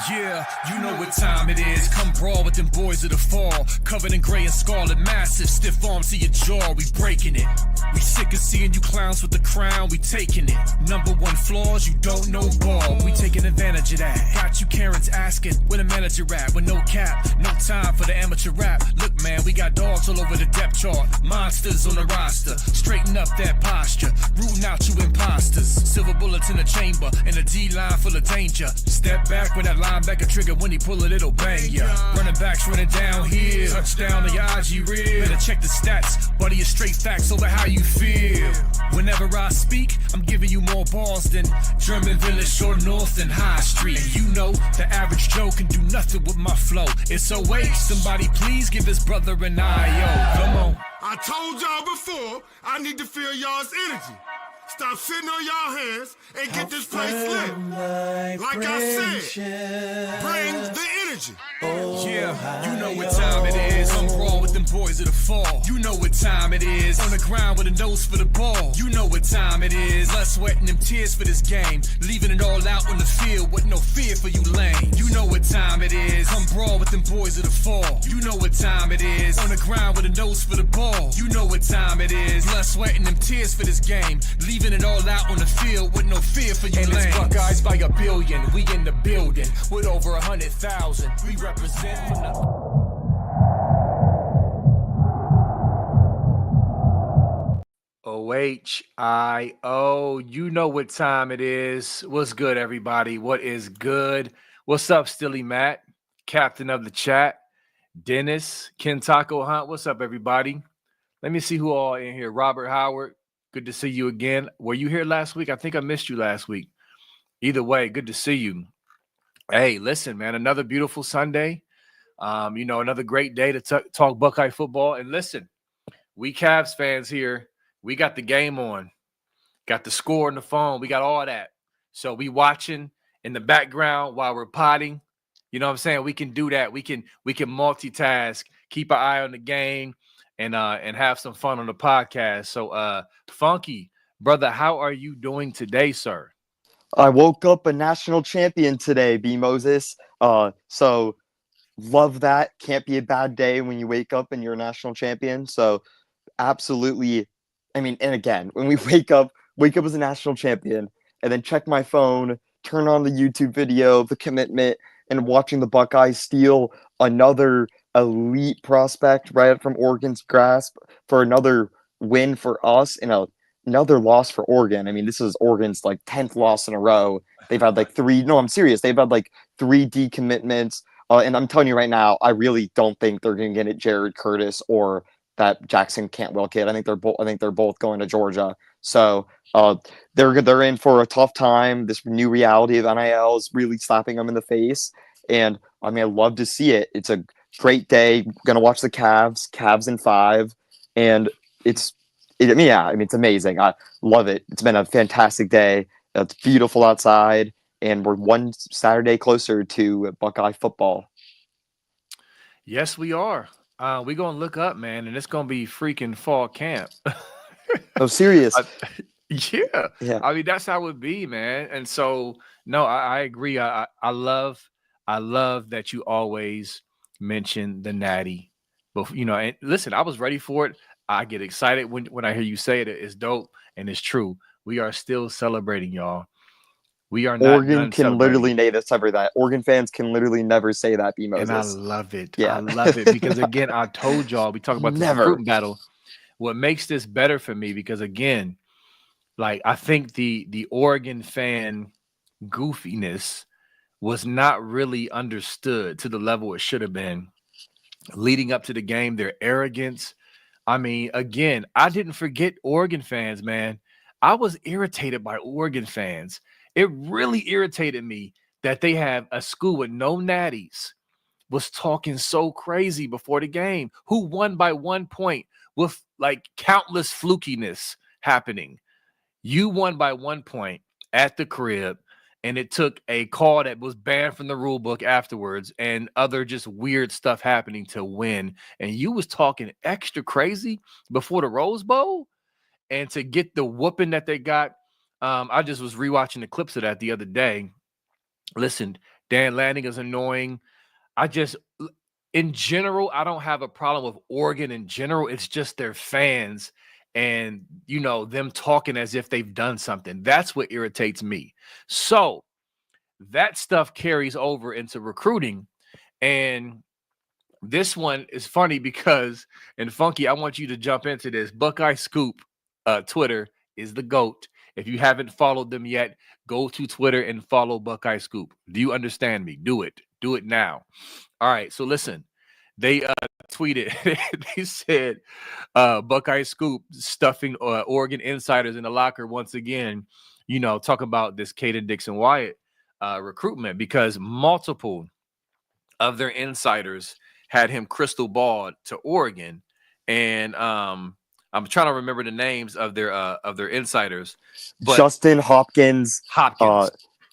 Yeah, you know what time it is. Come brawl with them boys of the fall. Covered in gray and scarlet, massive, stiff arms to your jaw. We breaking it. We sick of seeing you clowns with the crown. We taking it. Number one flaws, you don't know ball. We taking advantage of that. Got you Karens asking where the manager at. With no cap, no time for the amateur rap. Look, man, we got dogs all over the depth chart. Monsters on the roster. Straighten up that posture. Rooting out you imposters. Silver bullets in the chamber. And a D-line full of danger. Step back with that linebacker trigger when he pull it, it'll bang ya. Running backs running down here. Touchdown on your IG reel. Better check the stats. Buddy, it's straight facts over how you feel. Whenever I speak, I'm giving you more balls than German Village or North and High Street. And you know, the average Joe can do nothing with my flow. It's a waste. Somebody please give his brother an I.O. Come on. I told y'all before, I need to feel y'all's energy. Stop sitting on y'all hands and get this place lit. Like I said, bring the energy. Yeah, you know what time it is. I'm raw with them boys of the fall. You know what time it is. On the ground with a nose for the ball. You know what time it is. Blood, sweat, and them tears for this game. Leaving it all out on the field with no fear for you lame. You know what time it is. I'm brawl with them boys of the fall. You know what time it is. On the ground with a nose for the ball. You know what time it is. Blood, sweat, and them tears for this game. Leaving it all out on the field with no fear for you lame. And it's Buckeyes by a billion. We in the building with over 100,000. We represent from the... OHIO, you know what time it is. What's good, everybody? What is good? What's up, Stilly Matt, captain of the chat? Dennis, Ken Taco Hunt, what's up, everybody? Let me see who all in here. Robert Howard, good to see you again. Were you here last week? I think I missed you last week. Either way, good to see you. Hey, listen, man, another beautiful Sunday. Another great day to talk Buckeye football. And listen, we Cavs fans here, we got the game on, got the score on the phone. We got all that. So we watching in the background while we're potting. You know what I'm saying? We can do that. We can multitask, keep an eye on the game, and have some fun on the podcast. So, Funky, brother, how are you doing today, sir? I woke up a national champion today, B. Moses. So love that. Can't be a bad day when you wake up and you're a national champion. So absolutely. I mean, and again, when we wake up as a national champion and then check my phone, turn on the YouTube video, the commitment, and watching the Buckeyes steal another elite prospect right from Oregon's grasp for another win for us and another loss for Oregon. I mean, this is Oregon's 10th loss in a row. They've had I'm serious. They've had 3 decommitments. And I'm telling you right now, I really don't think they're going to get it Jared Curtis or that Jackson Cantwell kid. I think they're both going to Georgia. So they're in for a tough time. This new reality of NIL is really slapping them in the face. And I mean, I love to see it. It's a great day. Going to watch the Cavs in 5. And it's amazing. I love it. It's been a fantastic day. It's beautiful outside, and we're one Saturday closer to Buckeye football. Yes, we are. We're going to look up, man, and it's going to be freaking fall camp. Oh, serious? Yeah. I mean, that's how it be, man. And so, no, I agree. I love that you always mention the Natty. But, and listen, I was ready for it. I get excited when I hear you say it. It's dope and it's true. We are still celebrating, y'all. We are not. Oregon can literally never say that. Oregon fans can literally never say that, B. Moses. And I love it. Yeah. I love it because, again, I told y'all, we talk about the recruiting battle. What makes this better for me, because, again, I think the Oregon fan goofiness was not really understood to the level it should have been leading up to the game. Their arrogance. I mean, again, I didn't forget Oregon fans, man. I was irritated by Oregon fans. It really irritated me that they have a school with no natties was talking so crazy before the game, who won by 1 point with countless flukiness happening. You won by 1 point at the crib, and it took a call that was banned from the rule book afterwards and other just weird stuff happening to win. And you was talking extra crazy before the Rose Bowl, and to get the whooping that they got. I just was rewatching the clips of that the other day. Listen, Dan Lanning is annoying. In general, I don't have a problem with Oregon in general. It's just their fans and, them talking as if they've done something. That's what irritates me. So that stuff carries over into recruiting. And this one is funny because, and Funky, I want you to jump into this. Buckeye Scoop, Twitter is the GOAT. If you haven't followed them yet, go to Twitter and follow Buckeye Scoop. Do you understand me? Do it. Do it now. All right. So listen, they tweeted, they said Buckeye Scoop stuffing Oregon insiders in the locker once again, talk about this Kayden Dixon-Wyatt recruitment, because multiple of their insiders had him crystal balled to Oregon. And I'm trying to remember the names of their insiders. But Justin Hopkins.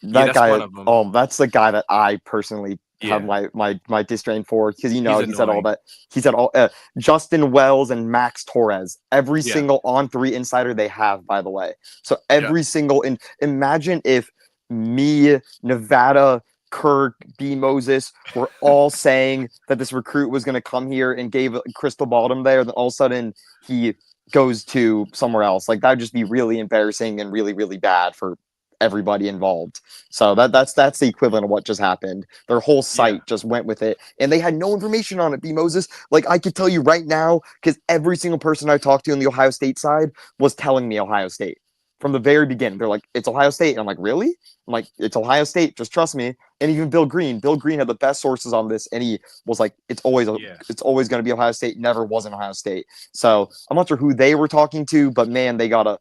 That guy. One of them. That's the guy that I personally have my disdain for, because he said all that. He said all Justin Wells and Max Torres. Every single On3 insider they have, by the way. So every single imagine if me, Nevada, Kirk, B. Moses were all saying that this recruit was going to come here and gave crystal balled him there. Then all of a sudden he goes to somewhere else. Like, that would just be really embarrassing and really, really bad for everybody involved. So that's the equivalent of what just happened. Their whole site just went with it, and they had no information on it. B. Moses, like, I could tell you right now, because every single person I talked to on the Ohio State side was telling me Ohio State from the very beginning. They're like, it's Ohio State. And I'm like, really? I'm like, it's Ohio State. Just trust me. And even Bill Green had the best sources on this. And he was like, it's always going to be Ohio State. Never wasn't Ohio State. So I'm not sure who they were talking to, but man, they gotta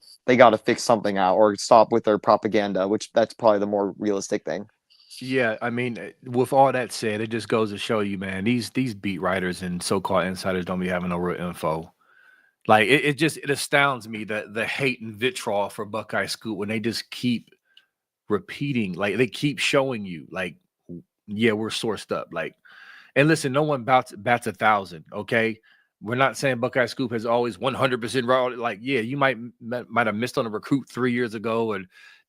fix something out or stop with their propaganda, which that's probably the more realistic thing. Yeah, I mean, with all that said, it just goes to show you, man, these beat writers and so-called insiders don't be having no real info. Like, it astounds me that the hate and vitriol for Buckeye Scoop, when they just keep repeating, like, they keep showing you, like, yeah, we're sourced up. Like, and listen, no one bats 1,000, okay? We're not saying Buckeye Scoop has always 100% raw. Like, yeah, you might have missed on a recruit 3 years ago or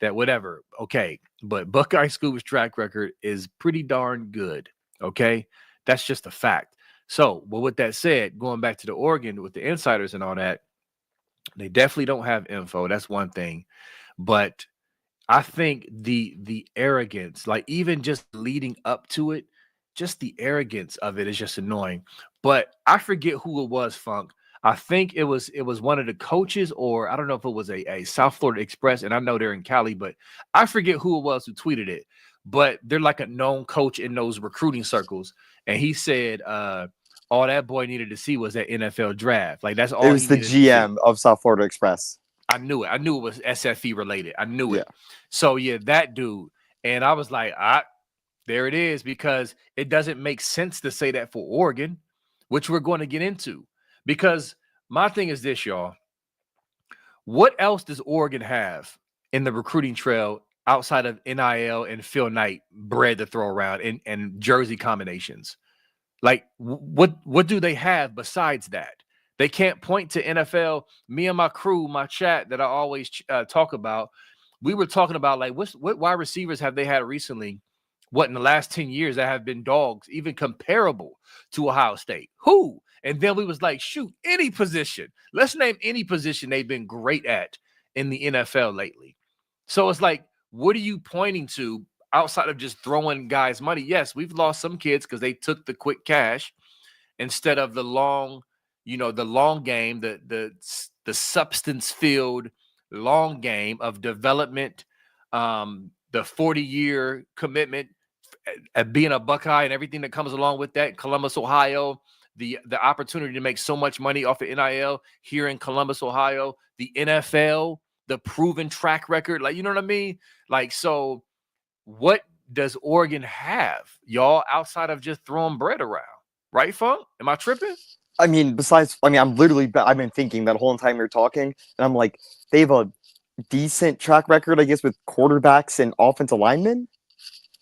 that, whatever. Okay, but Buckeye Scoop's track record is pretty darn good, okay? That's just a fact. So, well, with that said, going back to the Oregon with the insiders and all that, they definitely don't have info. That's one thing. But I think the arrogance, like, even just leading up to it, just the arrogance of it is just annoying. But I forget who it was, Funk. I think it was one of the coaches, or I don't know if it was a South Florida Express, and I know they're in Cali, but I forget who it was who tweeted it. But they're like a known coach in those recruiting circles. And he said, all that boy needed to see was that NFL draft. Like, that's all. It was the GM of South Florida Express. I knew it. I knew it was SFE related. I knew it. So yeah, that dude. And I was like, there it is, because it doesn't make sense to say that for Oregon, which we're going to get into. Because my thing is this, y'all. What else does Oregon have in the recruiting trail outside of NIL and Phil Knight bread to throw around and jersey combinations? Like, what do they have besides that? They can't point to NFL. Me and my crew, my chat that I always talk about, we were talking about, like, what wide receivers have they had recently, what, in the last 10 years that have been dogs, even comparable to Ohio State? Who? And then we was like, shoot, any position. Let's name any position they've been great at in the NFL lately. So it's like, what are you pointing to outside of just throwing guys money? Yes, we've lost some kids because they took the quick cash instead of the long game, the substance-filled long game of development, the 40-year commitment, being a Buckeye and everything that comes along with that. Columbus, Ohio, the opportunity to make so much money off of NIL here in Columbus, Ohio, the NFL, the proven track record. Like, you know what I mean? Like, so what does Oregon have, y'all, outside of just throwing bread around? Right, Funk? Am I tripping? I mean, I've been thinking that whole time you're talking, and I'm like, they have a decent track record, I guess, with quarterbacks and offensive linemen,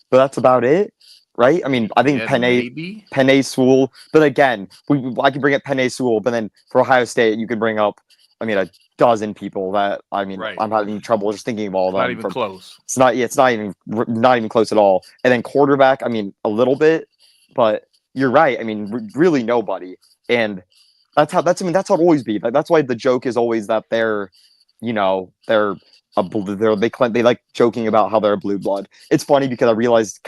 but that's about it, right? I mean, I think Penei Sewell, but again, I can bring up Penei Sewell, but then for Ohio State, you could bring up, I mean, a dozen people that Right. I'm having trouble just thinking of all of them. Not even close. It's not even close at all. And then quarterback, a little bit, but you're right. Really nobody. And that's how it'll always be. That's why the joke is always that they're they like joking about how they're a blue blood. It's funny because I realized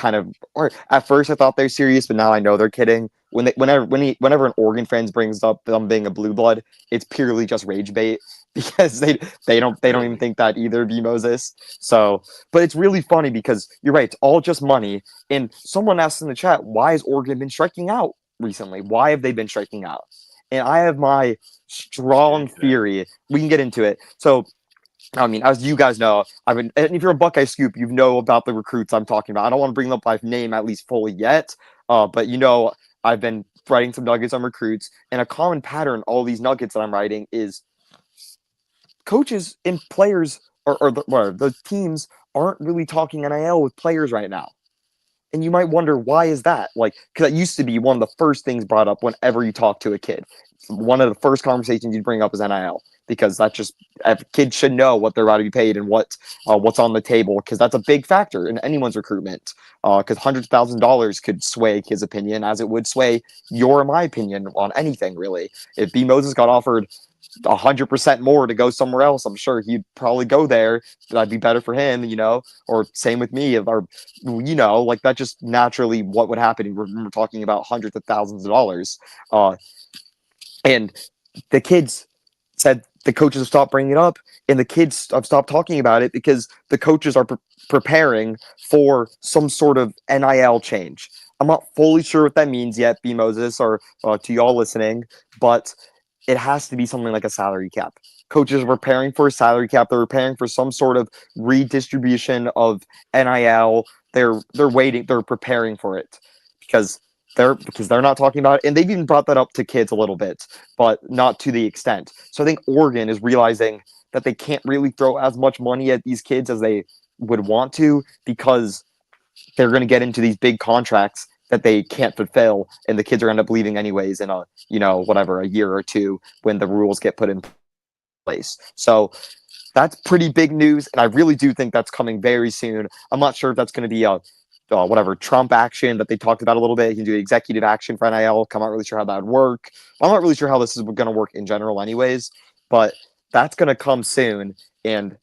or at first I thought they're serious, but now I know they're kidding. Whenever an Oregon fan brings up them being a blue blood, it's purely just rage bait because they don't even think that either, B Moses. So, but it's really funny because you're right, it's all just money. And someone asked in the chat, why has Oregon been striking out recently? Why have they been striking out? And I have my strong theory. We can get into it. So, as you guys know, and if you're a Buckeye Scoop, you know about the recruits I'm talking about. I don't want to bring up my name at least fully yet, but I've been writing some nuggets on recruits, and a common pattern all these nuggets that I'm writing is coaches and players or the teams aren't really talking NIL with players right now. And you might wonder, why is that? Because that used to be one of the first things brought up whenever you talk to a kid. One of the first conversations you'd bring up is NIL, because kids should know what they're about to be paid and what's on the table, because that's a big factor in anyone's recruitment. Because hundreds of thousands of dollars could sway his opinion, as it would sway your or my opinion on anything, really. If B Moses got offered 100% more to go somewhere else, I'm sure he'd probably go there. That'd be better for him, or same with me. That's just naturally what would happen. We're talking about hundreds of thousands of dollars. And the kids said the coaches have stopped bringing it up, and the kids have stopped talking about it because the coaches are preparing for some sort of NIL change. I'm not fully sure what that means yet, B Moses, or to y'all listening, but it has to be something like a salary cap. Coaches are preparing for a salary cap. They're preparing for some sort of redistribution of NIL. They're waiting. They're preparing for it because they're not talking about it. And they've even brought that up to kids a little bit, but not to the extent. So I think Oregon is realizing that they can't really throw as much money at these kids as they would want to, because they're going to get into these big contracts that they can't fulfill, and the kids are going to end up leaving anyways in a year or two when the rules get put in place. So that's pretty big news, and I really do think that's coming very soon. I'm not sure if that's going to be a Trump action that they talked about a little bit. You can do executive action for NIL. I'm not really sure how that would work. I'm not really sure how this is going to work in general anyways, but that's going to come soon, and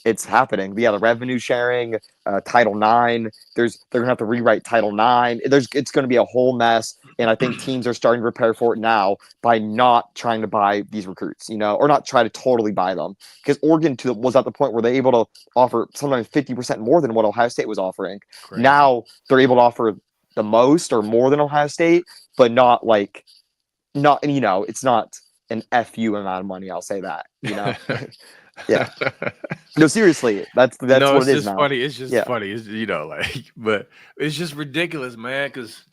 it's happening. But yeah, the revenue sharing, Title IX. They're gonna have to rewrite Title IX. It's going to be a whole mess, and I think teams are starting to prepare for it now by not trying to buy these recruits, or not try to totally buy them, because Oregon was at the point where they're able to offer sometimes 50% more than what Ohio State was offering. Crazy. Now they're able to offer the most or more than Ohio State, but not it's not an FU amount of money. I'll say that, Yeah. No, seriously, that's what it is now. Funny. It's just funny. It's, but it's just ridiculous, man, because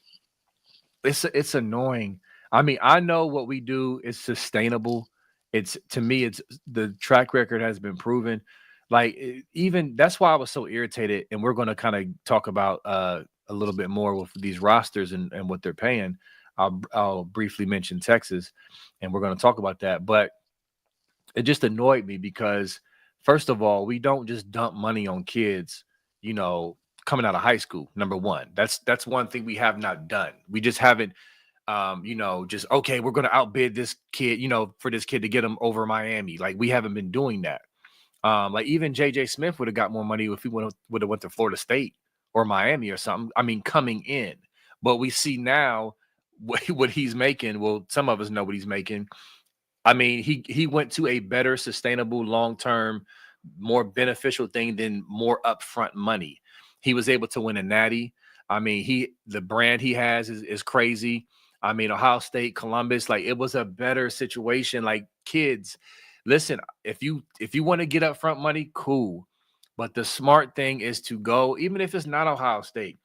it's annoying. I know what we do is sustainable. To me, it's the track record has been proven. Even that's why I was so irritated, and we're going to kind of talk about a little bit more with these rosters and what they're paying. I'll briefly mention Texas, and we're going to talk about that, but it just annoyed me because, first of all, we don't just dump money on kids, coming out of high school. Number one, that's one thing we have not done. We just haven't, okay, we're going to outbid this kid, for this kid to get him over Miami. We haven't been doing that. Even JJ Smith would have got more money if he would have went to Florida State or Miami or something. Coming in, but we see now what he's making. Well, some of us know what he's making. He went to a better, sustainable, long-term, more beneficial thing than more upfront money. He was able to win a natty. The brand he has is crazy. Ohio State, Columbus, it was a better situation. Kids, listen, if you want to get upfront money, cool. But the smart thing is to go, even if it's not Ohio State,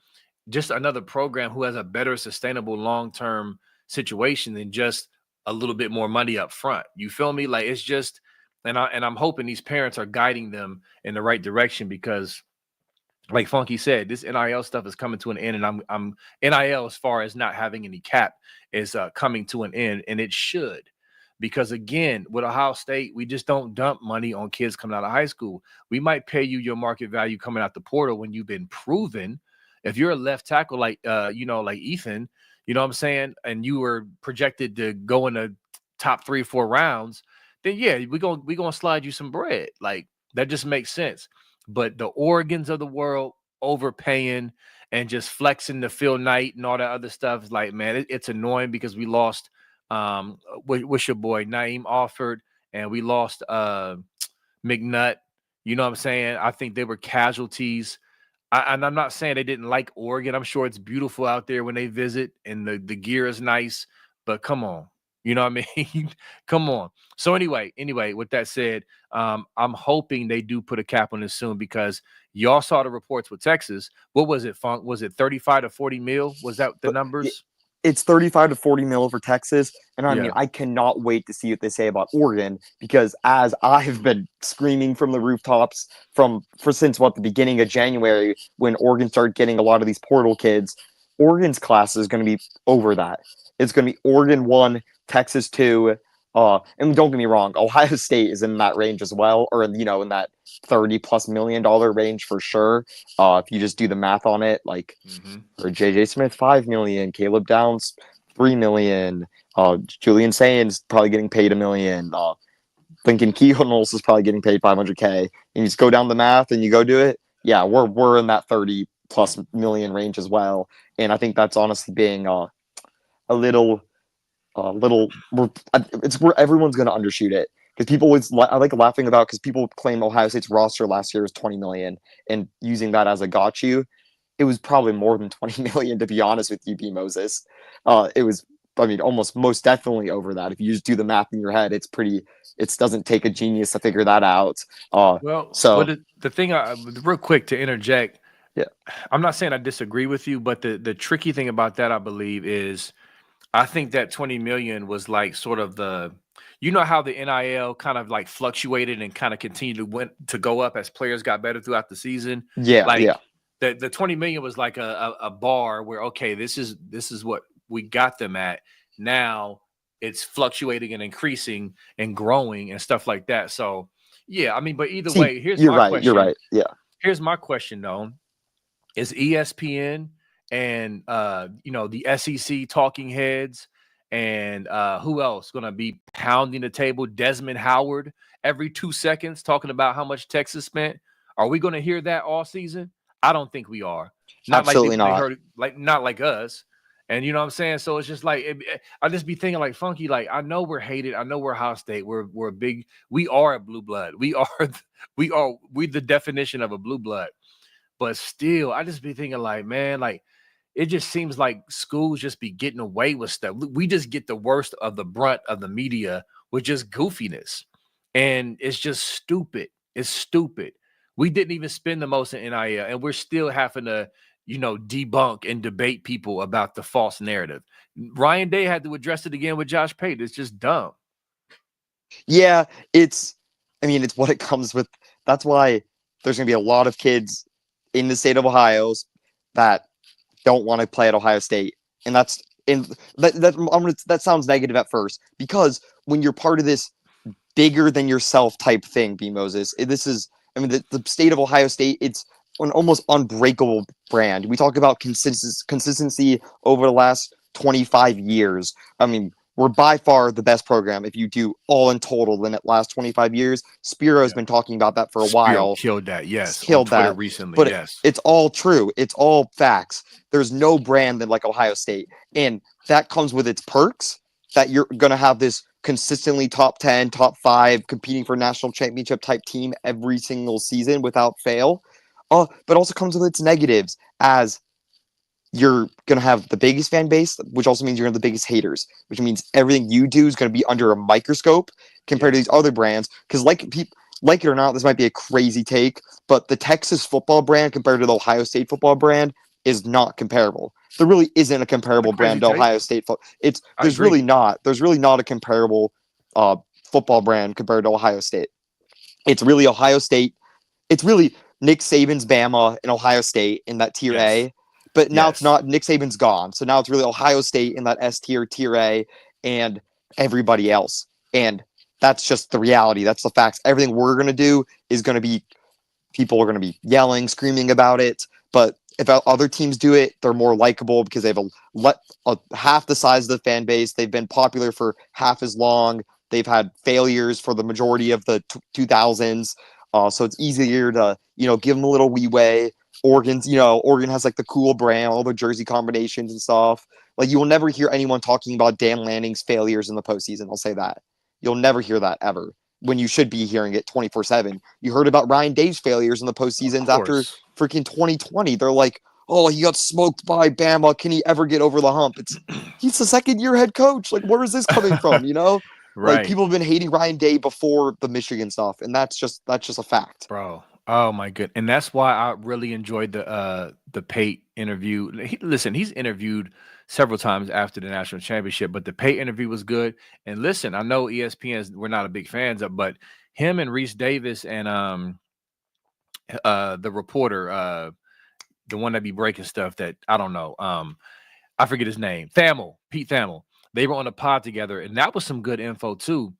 just another program who has a better, sustainable, long-term situation than just a little bit more money up front. You feel me? It's just, and I'm hoping these parents are guiding them in the right direction, because like Funky said, this NIL stuff is coming to an end, and I'm NIL, as far as not having any cap, is coming to an end, and it should, Because again, with Ohio State, we just don't dump money on kids coming out of high school. We might pay you your market value coming out the portal when you've been proven. If you're a left tackle like like Ethan, you know what I'm saying, and you were projected to go in the top 3 or 4 rounds, then yeah, we're gonna slide you some bread. Like that just makes sense. But the Oregons of the world overpaying and just flexing the Phil Knight and all that other stuff is like, man, it's annoying because we lost what's your boy Naeem Offord, and we lost McNutt. You know what I'm saying? I think they were casualties. And I'm not saying they didn't like Oregon. I'm sure it's beautiful out there when they visit, and the gear is nice. But come on, you know what I mean? Come on. So anyway, with that said, I'm hoping they do put a cap on this soon, because y'all saw the reports with Texas. What was it, Funk? Was it 35 to 40 mil? Was that the numbers? It's 35 to 40 mil for Texas. And I mean, I cannot wait to see what they say about Oregon, because as I've been screaming from the rooftops since the beginning of January, when Oregon started getting a lot of these portal kids, Oregon's class is going to be over that. It's going to be Oregon 1, Texas 2. And don't get me wrong, Ohio State is in that range as well, or in that $30+ million range for sure. If you just do the math on it, like for JJ Smith, $5 million, Caleb Downs, $3 million, Julian Sains probably getting paid $1 million, Lincoln Kehonos is probably getting paid $500K. And you just go down the math and you go do it. Yeah, we're in that $30+ million range as well. And I think that's honestly being a little. It's where everyone's going to undershoot it, because people always I like laughing about, because people claim Ohio State's roster last year was 20 million, and using that as a got you, it was probably more than 20 million, to be honest with you, B. Moses. It was, I mean, almost most definitely over that. If you just do the math in your head, it doesn't take a genius to figure that out. The thing, real quick to interject, yeah, I'm not saying I disagree with you, but the tricky thing about that, I believe, is I think that 20 million was like sort of how the NIL kind of like fluctuated and kind of continued to go up as players got better throughout the season. The 20 million was like a bar where, okay, this is what we got them at. Now it's fluctuating and increasing and growing and stuff like that. So yeah, I mean, but either way, here's my question. You're right. Yeah. Here's my question though. Is ESPN and the SEC talking heads and who else going to be pounding the table? Desmond Howard every 2 seconds talking about how much Texas spent. Are we going to hear that all season? I don't think we are. Absolutely not. Heard, not like us. And you know what I'm saying? So it's just like, I just be thinking like, Funky, like, I know we're hated. I know we're Ohio State. We're we are a blue blood. We the definition of a blue blood. But still, I just be thinking like, man, like, it just seems like schools just be getting away with stuff. We just get the worst of the brunt of the media with just goofiness. And it's just stupid. It's stupid. We didn't even spend the most in NIL, and we're still having to, debunk and debate people about the false narrative. Ryan Day had to address it again with Josh Payton. It's just dumb. Yeah, it's what it comes with. That's why there's going to be a lot of kids in the state of Ohio that don't want to play at Ohio State, and that sounds negative at first, because when you're part of this bigger than yourself type thing, B. Moses, this is, the state of Ohio State, it's an almost unbreakable brand. We talk about consistency over the last 25 years. We're by far the best program if you do all in total in the last 25 years. Spiro's been talking about that for a while. Killed that, yes. Killed that recently, but yes. It's all true. It's all facts. There's no brand that like Ohio State. And that comes with its perks, that you're going to have this consistently top 10, top 5, competing for national championship type team every single season without fail. But also comes with its negatives, as you're going to have the biggest fan base, which also means you're going to have the biggest haters, which means everything you do is going to be under a microscope compared to these other brands. Because like it or not, this might be a crazy take, but the Texas football brand compared to the Ohio State football brand is not comparable. There really isn't a comparable brand to Ohio State. There's really not a comparable football brand compared to Ohio State. It's really Ohio State. It's really Nick Saban's Bama and Ohio State in that tier A. But now it's not. Nick Saban's gone. So now it's really Ohio State in that S tier, tier A, and everybody else. And that's just the reality. That's the facts. Everything we're going to do is going to be, people are going to be yelling, screaming about it. But if other teams do it, they're more likable because they have half the size of the fan base. They've been popular for half as long. They've had failures for the majority of the 2000s. So it's easier to, give them a little leeway. Oregon has like the cool brand, all the jersey combinations and stuff. Like, you will never hear anyone talking about Dan Lanning's failures in the postseason. I'll say that. You'll never hear that ever, when you should be hearing it 24/7. You heard about Ryan Day's failures in the postseasons after freaking 2020. They're like, oh, he got smoked by Bama. Can he ever get over the hump? He's the second-year head coach. Like, where is this coming from? Right. Like, people have been hating Ryan Day before the Michigan stuff, and that's just a fact, bro. Oh my good, and that's why I really enjoyed the Pate interview. Listen, he's interviewed several times after the national championship, but the Pate interview was good. And listen, I know ESPN, we're not a big fans of, but him and Reese Davis and the reporter, the one that be breaking stuff that I don't know, I forget his name, Pete Thamel. They were on a pod together, and that was some good info too.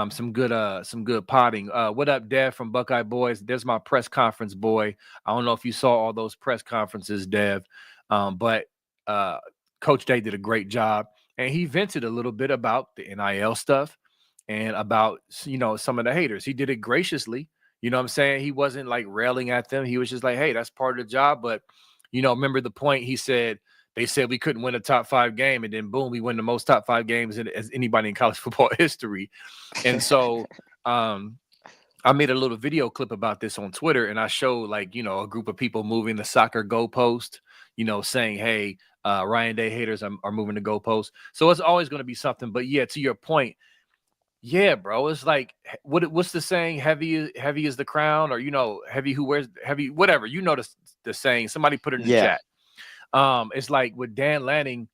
Some good potting. What up, Dev from Buckeye Boys? There's my press conference boy. I don't know if you saw all those press conferences, Dev, but Coach Day did a great job, and he vented a little bit about the NIL stuff and about some of the haters. He did it graciously. You know what I'm saying? He wasn't like railing at them. He was just like, hey, that's part of the job. But remember the point he said. They said we couldn't win a top 5 game, and then boom, we win the most top 5 games as anybody in college football history. And so I made a little video clip about this on Twitter, and I showed a group of people moving the soccer goalpost, saying, hey, Ryan Day haters are moving the goalpost. So it's always going to be something. But yeah, to your point, yeah, bro, it's like what's the saying? Heavy is the crown, or heavy who wears heavy, whatever. The saying. Somebody put it in the chat. It's like with Dan Lanning,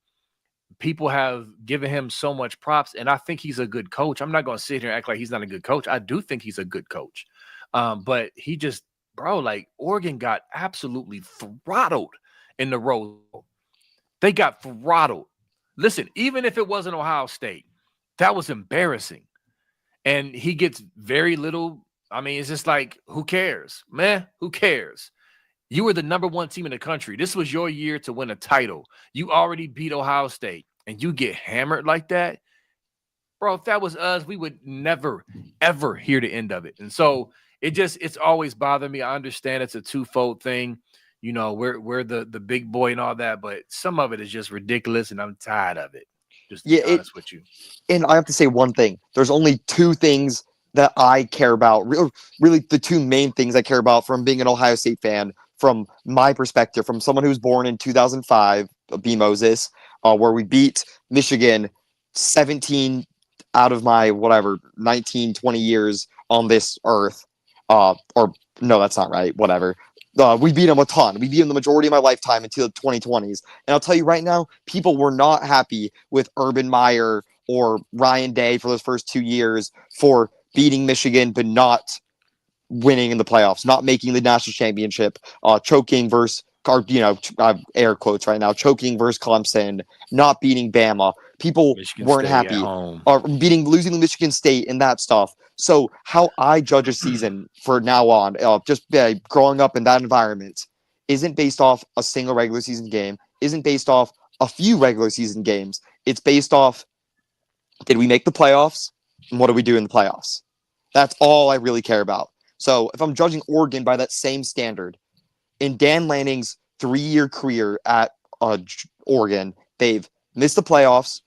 people have given him so much props, and I think he's a good coach. I'm not going to sit here and act like he's not a good coach. I do think he's a good coach. But he just, bro, Oregon got absolutely throttled in the Rose Bowl. They got throttled. Listen, even if it wasn't Ohio State, that was embarrassing. And he gets very little. I mean, it's just like, who cares? Man, who cares? You were the number 1 team in the country. This was your year to win a title. You already beat Ohio State, and you get hammered like that. Bro, if that was us, we would never, ever hear the end of it. And so it's always bothered me. I understand it's a twofold thing. We're the big boy and all that, but some of it is just ridiculous, and I'm tired of it. Just to be honest with you. And I have to say one thing. There's only 2 things that I care about. Really, the 2 main things I care about from being an Ohio State fan. From my perspective, from someone who was born in 2005, B. Moses, where we beat Michigan 17 out of my 19, 20 years on this earth. Or no, that's not right. Whatever. We beat them a ton. We beat them the majority of my lifetime until the 2020s. And I'll tell you right now, people were not happy with Urban Meyer or Ryan Day for those first 2 years for beating Michigan, but not winning in the playoffs, not making the national championship, choking versus, air quotes right now, choking versus Clemson, not beating Bama. People weren't happy, or losing to Michigan State and that stuff. So how I judge a season for now on, just growing up in that environment, isn't based off a single regular season game, isn't based off a few regular season games. It's based off, did we make the playoffs, and what do we do in the playoffs? That's all I really care about. So if I'm judging Oregon by that same standard, in Dan Lanning's 3-year career at Oregon, they've missed the playoffs,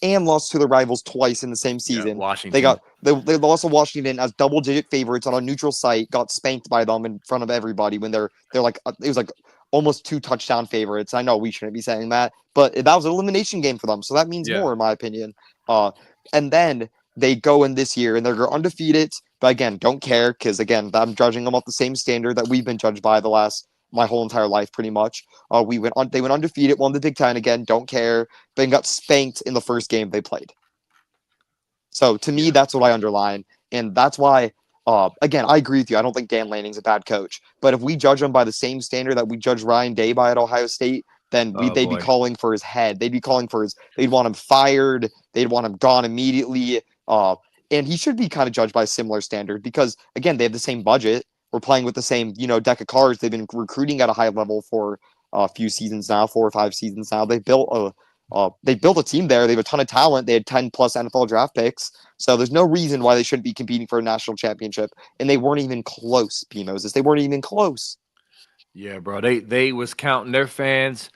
and lost to the rivals twice in the same season. Yeah, Washington. They lost to Washington as double-digit favorites on a neutral site, got spanked by them in front of everybody when they're like, it was like almost 2 touchdown favorites. I know we shouldn't be saying that, but that was an elimination game for them, so that means more in my opinion. And then they go in this year and they're undefeated. But again, don't care because, again, I'm judging them off the same standard that we've been judged by my whole entire life, pretty much. They went undefeated, won the Big Ten again, don't care, but got spanked in the first game they played. So to me, that's what I underline. And that's why, again, I agree with you. I don't think Dan Lanning's a bad coach. But if we judge him by the same standard that we judge Ryan Day by at Ohio State, then they'd be calling for his head. They'd want him fired. They'd want him gone immediately. And he should be kind of judged by a similar standard because, again, they have the same budget. We're playing with the same, deck of cards. They've been recruiting at a high level for a few seasons now, 4 or 5 seasons now. They built a team there. They have a ton of talent. They had 10 plus NFL draft picks. So there's no reason why they shouldn't be competing for a national championship. And they weren't even close, P. Moses. They weren't even close. Yeah, bro. They was counting, their fans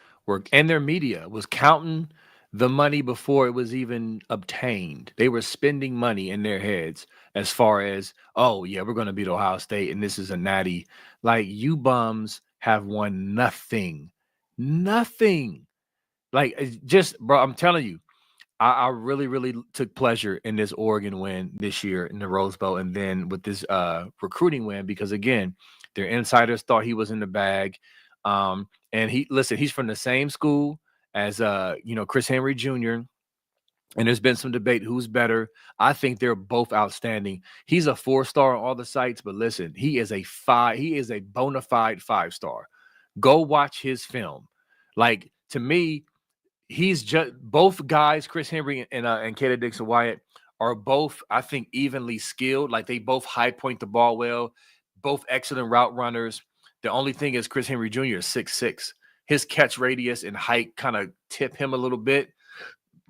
and their media was counting the money before it was even obtained. They were spending money in their heads as far as, oh yeah, we're going to beat Ohio State and this is a natty. Like, you bums have won nothing. Like, just, bro, I'm telling you, I really, really took pleasure in this Oregon win this year in the Rose Bowl, and then with this recruiting win, because again, their insiders thought he was in the bag. And he's from the same school as Chris Henry Jr. And there's been some debate who's better. I think they're both outstanding. He's a 4-star on all the sites, but listen, he is a bona fide 5-star. Go watch his film. Like, to me, he's just both guys, Chris Henry and Kayden Dixon-Wyatt, are both, I think, evenly skilled. Like, they both high point the ball well, both excellent route runners. The only thing is Chris Henry Jr. is 6'6". His catch radius and height kind of tip him a little bit.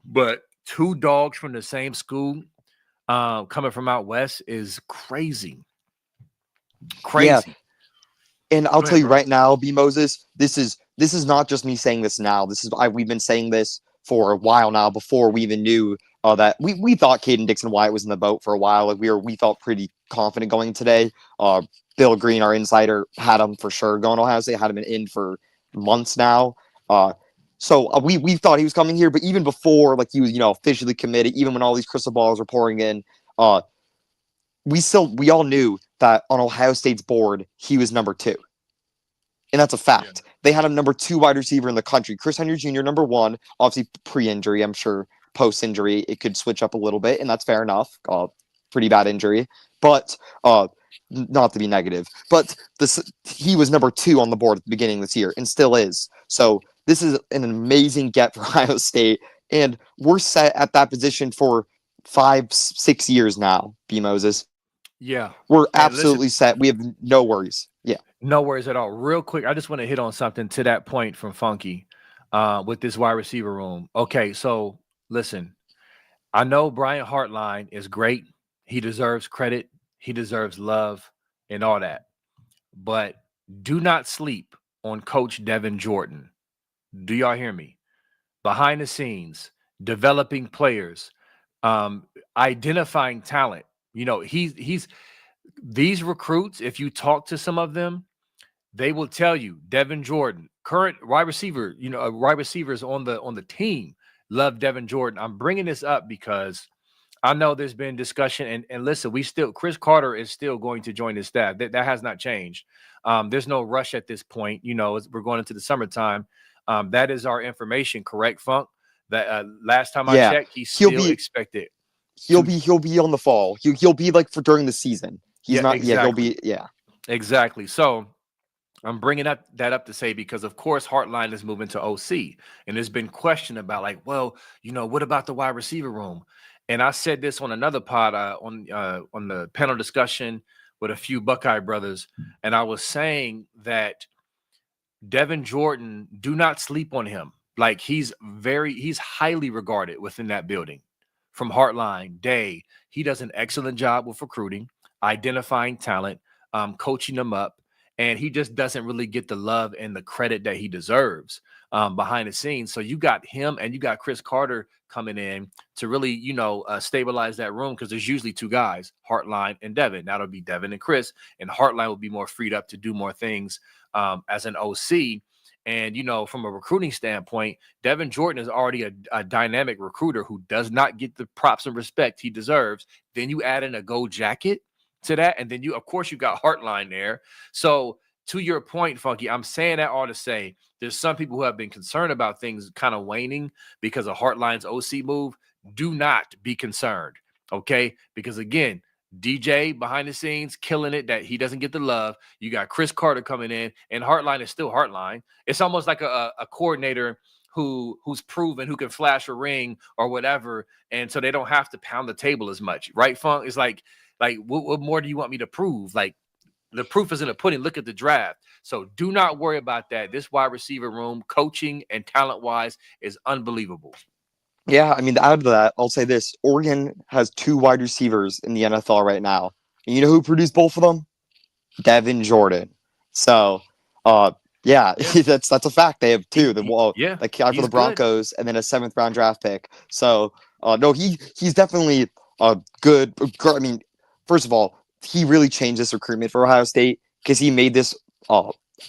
But 2 dogs from the same school coming from out west is crazy. Yeah. And I'll tell you right now, B. Moses, this is not just me saying this now. We've been saying this for a while now before we even knew that we thought Kayden Dixon-Wyatt was in the boat for a while. Like, we felt pretty confident going today. Bill Green, our insider, had him for sure going to Ohio State, had him in for months now. So we thought he was coming here, but even before, like, he was, officially committed, even when all these crystal balls were pouring in, we all knew that on Ohio State's board, he was number 2. And that's a fact. Yeah. They had him number 2 wide receiver in the country. Chris Henry Jr., number 1, obviously pre-injury. I'm sure post-injury, it could switch up a little bit, and that's fair enough. Pretty bad injury, but not to be negative. But he was number 2 on the board at the beginning of this year and still is. So this is an amazing get for Ohio State, and we're set at that position for 5-6 years now, B. Moses. Yeah. We're absolutely set. We have no worries. Yeah. No worries at all. Real quick, I just want to hit on something to that point from Funky with this wide receiver room. Okay, so listen, I know Brian Hartline is great. He deserves credit. He deserves love and all that. But do not sleep on Coach Devin Jordan. Do y'all hear me? Behind the scenes, developing players, identifying talent. He's these recruits, if you talk to some of them, they will tell you Devin Jordan, current wide receiver, wide receivers on the team love Devin Jordan. I'm bringing this up because I know there's been discussion, and listen, Chris Carter is still going to join the staff. That has not changed. There's no rush at this point. We're going into the summertime. That is our information, correct, Funk? That last time I checked, he's still expected. He'll be on the fall. He'll be like for during the season. He's not. Exactly. Yeah, he'll be. Yeah, exactly. So I'm bringing that up to say, because of course Hartline is moving to OC, and there's been question about, like, well, what about the wide receiver room? And I said this on another pod on the panel discussion with a few Buckeye brothers, and I was saying that Devin Jordan, do not sleep on him. Like, he's highly regarded within that building. From Hartline, Day, he does an excellent job with recruiting, identifying talent, coaching them up, and he just doesn't really get the love and the credit that he deserves behind the scenes. So you got him and you got Chris Carter coming in to really, stabilize that room, because there's usually 2 guys, Hartline and Devin. That'll be Devin and Chris, and Hartline will be more freed up to do more things as an OC. And, from a recruiting standpoint, Devin Jordan is already a dynamic recruiter who does not get the props and respect he deserves. Then you add in a gold jacket to that, and then you got Hartline there. So to your point, Funky, I'm saying that all to say there's some people who have been concerned about things kind of waning because of Hartline's OC move. Do not be concerned, okay? Because again, DJ behind the scenes killing it, that he doesn't get the love. You got Chris Carter coming in, and Hartline is still Hartline. It's almost like a coordinator who's proven, who can flash a ring or whatever, and so they don't have to pound the table as much, right? Funk is like what more do you want me to prove? Like the proof is in the pudding. Look at the draft. So do not worry about that. This wide receiver room, coaching and talent wise, is unbelievable. Yeah, I mean, out of that, I'll say this: Oregon has 2 wide receivers in the NFL right now. And you know who produced both of them? Devin Jordan. So, yeah, that's a fact. They have 2. The guy for the Broncos, and then a 7th-round draft pick. So, no, he's definitely good. I mean, first of all, he really changed this recruitment for Ohio State because he made this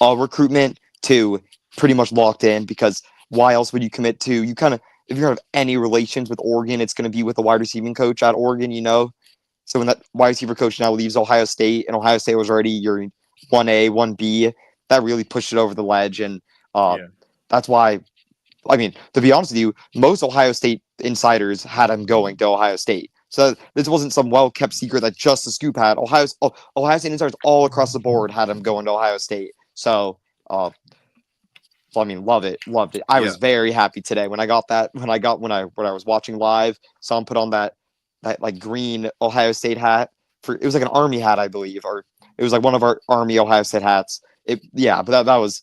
recruitment to pretty much locked in. Because why else would you commit to? You kind of, if you're going to have any relations with Oregon, it's going to be with a wide receiving coach at Oregon, you know. So when that wide receiver coach now leaves Ohio State, and Ohio State was already your 1A, 1B, that really pushed it over the ledge. And that's why, I mean, to be honest with you, most Ohio State insiders had him going to Ohio State. So this wasn't some well-kept secret that just the scoop had. Ohio State insiders all across the board had him going to Ohio State. So, I mean, loved it. I was very happy today when I was watching live. Saw him put on that like green Ohio State hat. It was like an Army hat, I believe, or it was like one of our Army Ohio State hats. But that was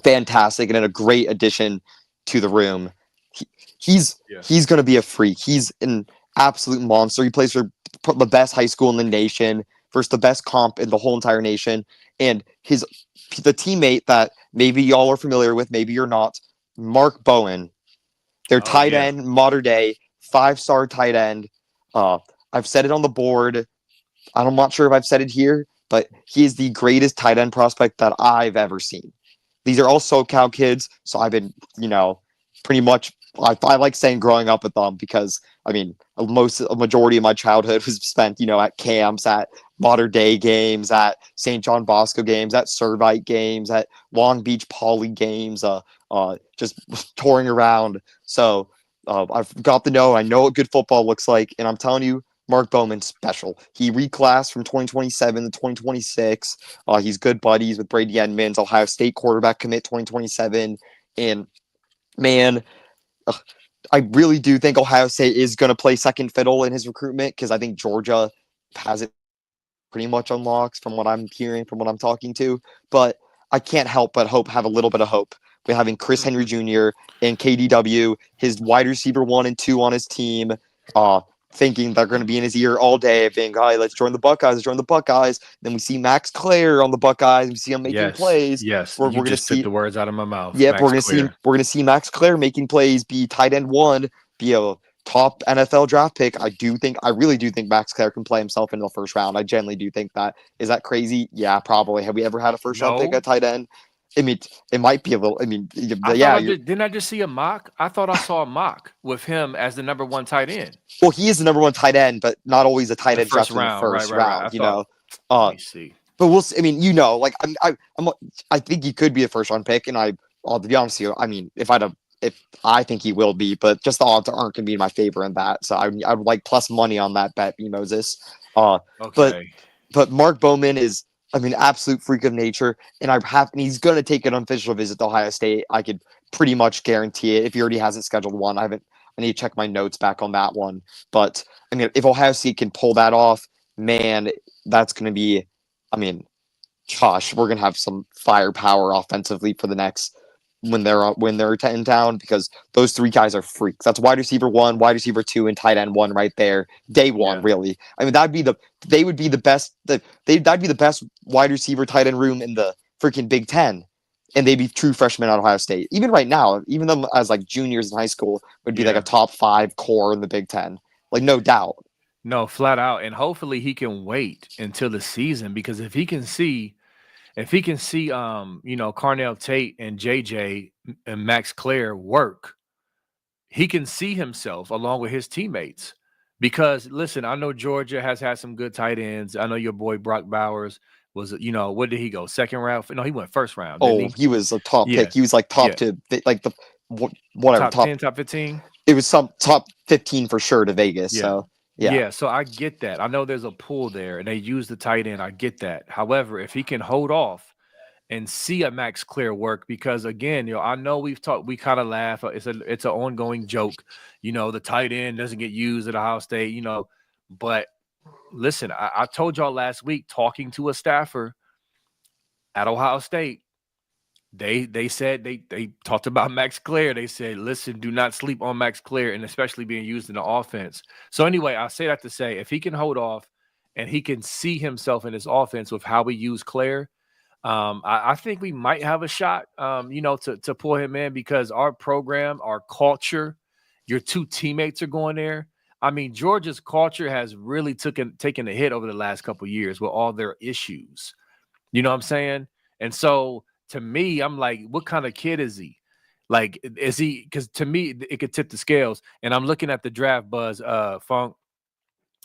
fantastic and a great addition to the room. He's going to be a freak. He's an absolute monster. He plays for the best high school in the nation, versus the best comp in the whole entire nation. And the teammate that maybe y'all are familiar with, maybe you're not, Mark Bowen, their tight end, modern day 5-star tight end. I've said it on the board. I'm not sure if I've said it here, but he is the greatest tight end prospect that I've ever seen. These are all SoCal kids, so I've been, pretty much, I like saying growing up with them because, I mean, a majority of my childhood was spent, at camps, at modern day games, at St. John Bosco games, at Servite games, at Long Beach Poly games, just touring around. So I've got to know, I know what good football looks like, and I'm telling you, Mark Bowman's special. He reclassed from 2027 to 2026. He's good buddies with Brady Edmonds, Ohio State quarterback commit 2027. And man, I really do think Ohio State is going to play second fiddle in his recruitment because I think Georgia has it pretty much unlocked from what I'm hearing, from what I'm talking to. But I can't help but have a little bit of hope. We're having Chris Henry Jr. and KDW, his wide receiver 1 and 2 on his team, thinking they're going to be in his ear all day, being, "Hey, let's join the Buckeyes." Then we see Max Clare on the Buckeyes. We see him making plays. Yes, we're going to see the words out of my mouth. Yep, we're going to see Max Clare making plays, be tight end 1, be a top NFL draft pick. I really do think Max Clare can play himself in the first round. I genuinely do think that. Is that crazy? Yeah, probably. Have we ever had a first round pick at tight end? I mean, it might be a little. I mean, didn't I just see a mock? I thought I saw a mock with him as the number 1 tight end. Well, he is the number 1 tight end, but not always a tight end drafted in the first round. Let me see. But we'll see. I mean, I think he could be a first round pick, and to be honest with you, I mean, if I think he will be, but just the odds aren't going to be in my favor in that. So I would like plus money on that bet, B. Moses. Okay. But Mark Bowman is, I mean, absolute freak of nature, and he's going to take an unofficial visit to Ohio State. I could pretty much guarantee it if he already hasn't scheduled one. I need to check my notes back on that one. But I mean, if Ohio State can pull that off, man, that's going to be, I mean, gosh, we're going to have some firepower offensively for the next, when they're in town, because those 3 guys are freaks. That's wide receiver 1, wide receiver 2, and tight end 1 right there. Day 1, really. I mean, that'd be the best wide receiver tight end room in the freaking Big Ten, and they'd be true freshmen at Ohio State. Even right now, even them as like juniors in high school would be like a top 5 core in the Big Ten, like no doubt. No, flat out, and hopefully he can wait until the season, because if he can see, Carnell Tate and JJ and Max Clare work, he can see himself along with his teammates. Because listen, I know Georgia has had some good tight ends. I know your boy Brock Bowers was, what did he go? Second round? No, he went first round. He was a top pick. He was like top to like the whatever top 10, top 15. It was some top 15 for sure to Vegas. Yeah. So yeah, so I get that. I know there's a pull there, and they use the tight end. I get that. However, if he can hold off and see a Max Clear work, because again, I know we kind of laugh. It's an ongoing joke, the tight end doesn't get used at Ohio State, but listen, I told y'all last week, talking to a staffer at Ohio State, they said they talked about Max Clear. They said, listen, do not sleep on Max Clear, and especially being used in the offense. So anyway, I say that to say, if he can hold off and he can see himself in his offense with how we use Claire, I think we might have a shot, to pull him in, because our program, our culture, your two teammates are going there. I mean, Georgia's culture has really taken a hit over the last couple of years with all their issues. You know what I'm saying? And so to me, I'm like, what kind of kid is he? Like, is he? Because to me, it could tip the scales. And I'm looking at the draft buzz, Funk.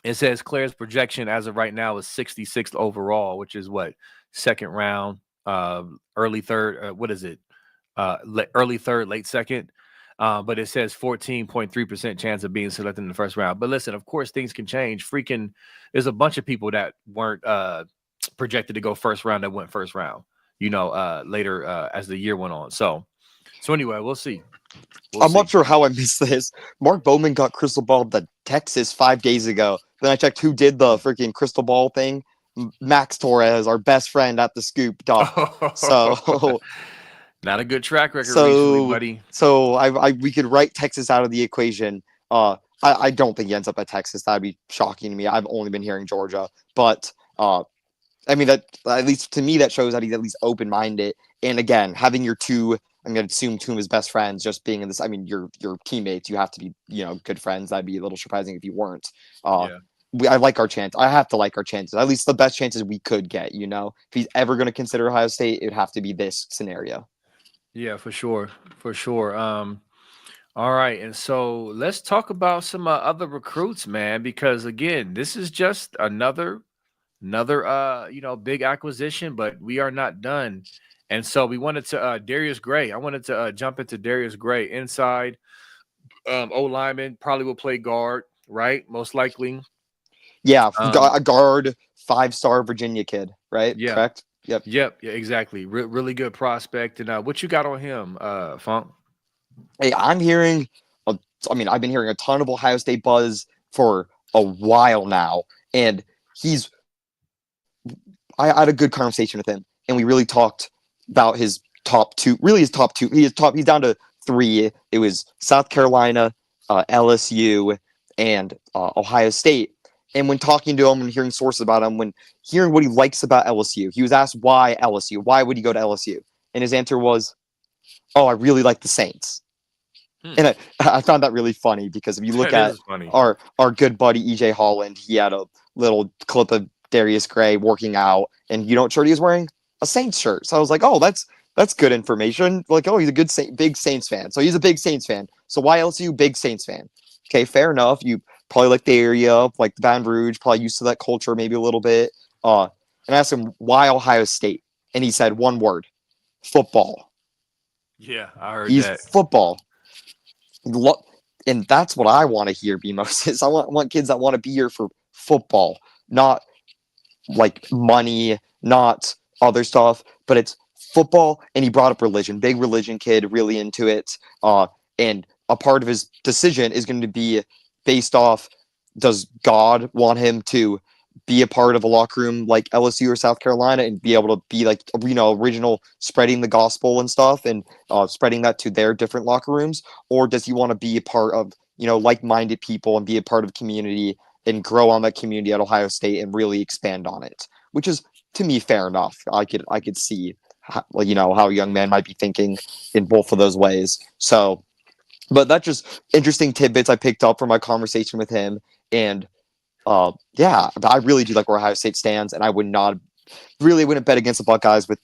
It says Claire's projection as of right now is 66th overall, which is what? Second round, early third. What is it? Early third, late second. But it says 14.3% chance of being selected in the first round. But listen, of course, things can change. There's a bunch of people that weren't projected to go first round that went first round, later as the year went on. So anyway, we'll see. I'm not sure how I missed this. Mark Bowman got crystal balled to Texas 5 days ago. Then I checked who did the freaking crystal ball thing. Max Torres, our best friend at the Scoop. So not a good track record recently, buddy. So we could write Texas out of the equation. I don't think he ends up at Texas. That'd be shocking to me. I've only been hearing Georgia, but I mean, that at least to me, that shows that he's at least open-minded. And again, having your two, I'm going to assume two of his best friends just being in this. I mean, your teammates, you have to be, good friends. That'd be a little surprising if you weren't. I like our chance. I have to like our chances. At least the best chances we could get. If he's ever going to consider Ohio State, it would have to be this scenario. Yeah, for sure. All right, and so let's talk about some other recruits, man, because again, this is just another big acquisition, but we are not done. And so we wanted to Darius Gray. I wanted to jump into Darius Gray, inside O-lineman, probably will play guard, right? Most likely. Yeah, a guard, 5-star Virginia kid, right? Yeah. Correct? Yep. Yeah, exactly. Really good prospect. And what you got on him, Funk? Hey, I've been hearing a ton of Ohio State buzz for a while now, and I had a good conversation with him, and we really talked about his top two. Really, his top two. He's down to 3. It was South Carolina, LSU, and Ohio State. And when talking to him and hearing sources about him, when hearing what he likes about LSU, he was asked why LSU. Why would he go to LSU? And his answer was, "Oh, I really like the Saints." And I found that really funny, because if you look at our good buddy EJ Holland, he had a little clip of Darius Gray working out, and you know what shirt he was wearing? A Saints shirt. So I was like, oh, that's good information. Like, oh, he's a good big Saints fan. So he's a big Saints fan. So why LSU? Big Saints fan. Okay, fair enough. You probably like the area, like Baton Rouge, probably used to that culture maybe a little bit. And I asked him, why Ohio State? And he said one word: football. Yeah, I heard he's that. Football. And that's what I want to hear, B. Moses. I want kids that want to be here for football, not like money, not other stuff, but it's football. And he brought up religion, big religion kid, really into it. And a part of his decision is going to be based off, does God want him to be a part of a locker room like LSU or South Carolina and be able to be like, original, spreading the gospel and stuff, and spreading that to their different locker rooms? Or does he want to be a part of, like-minded people and be a part of community and grow on that community at Ohio State and really expand on it? Which is, to me, fair enough. I could see how a young man might be thinking in both of those ways. So, but that's just interesting tidbits I picked up from my conversation with him. And I really do like where Ohio State stands, and I wouldn't bet against the Buckeyes with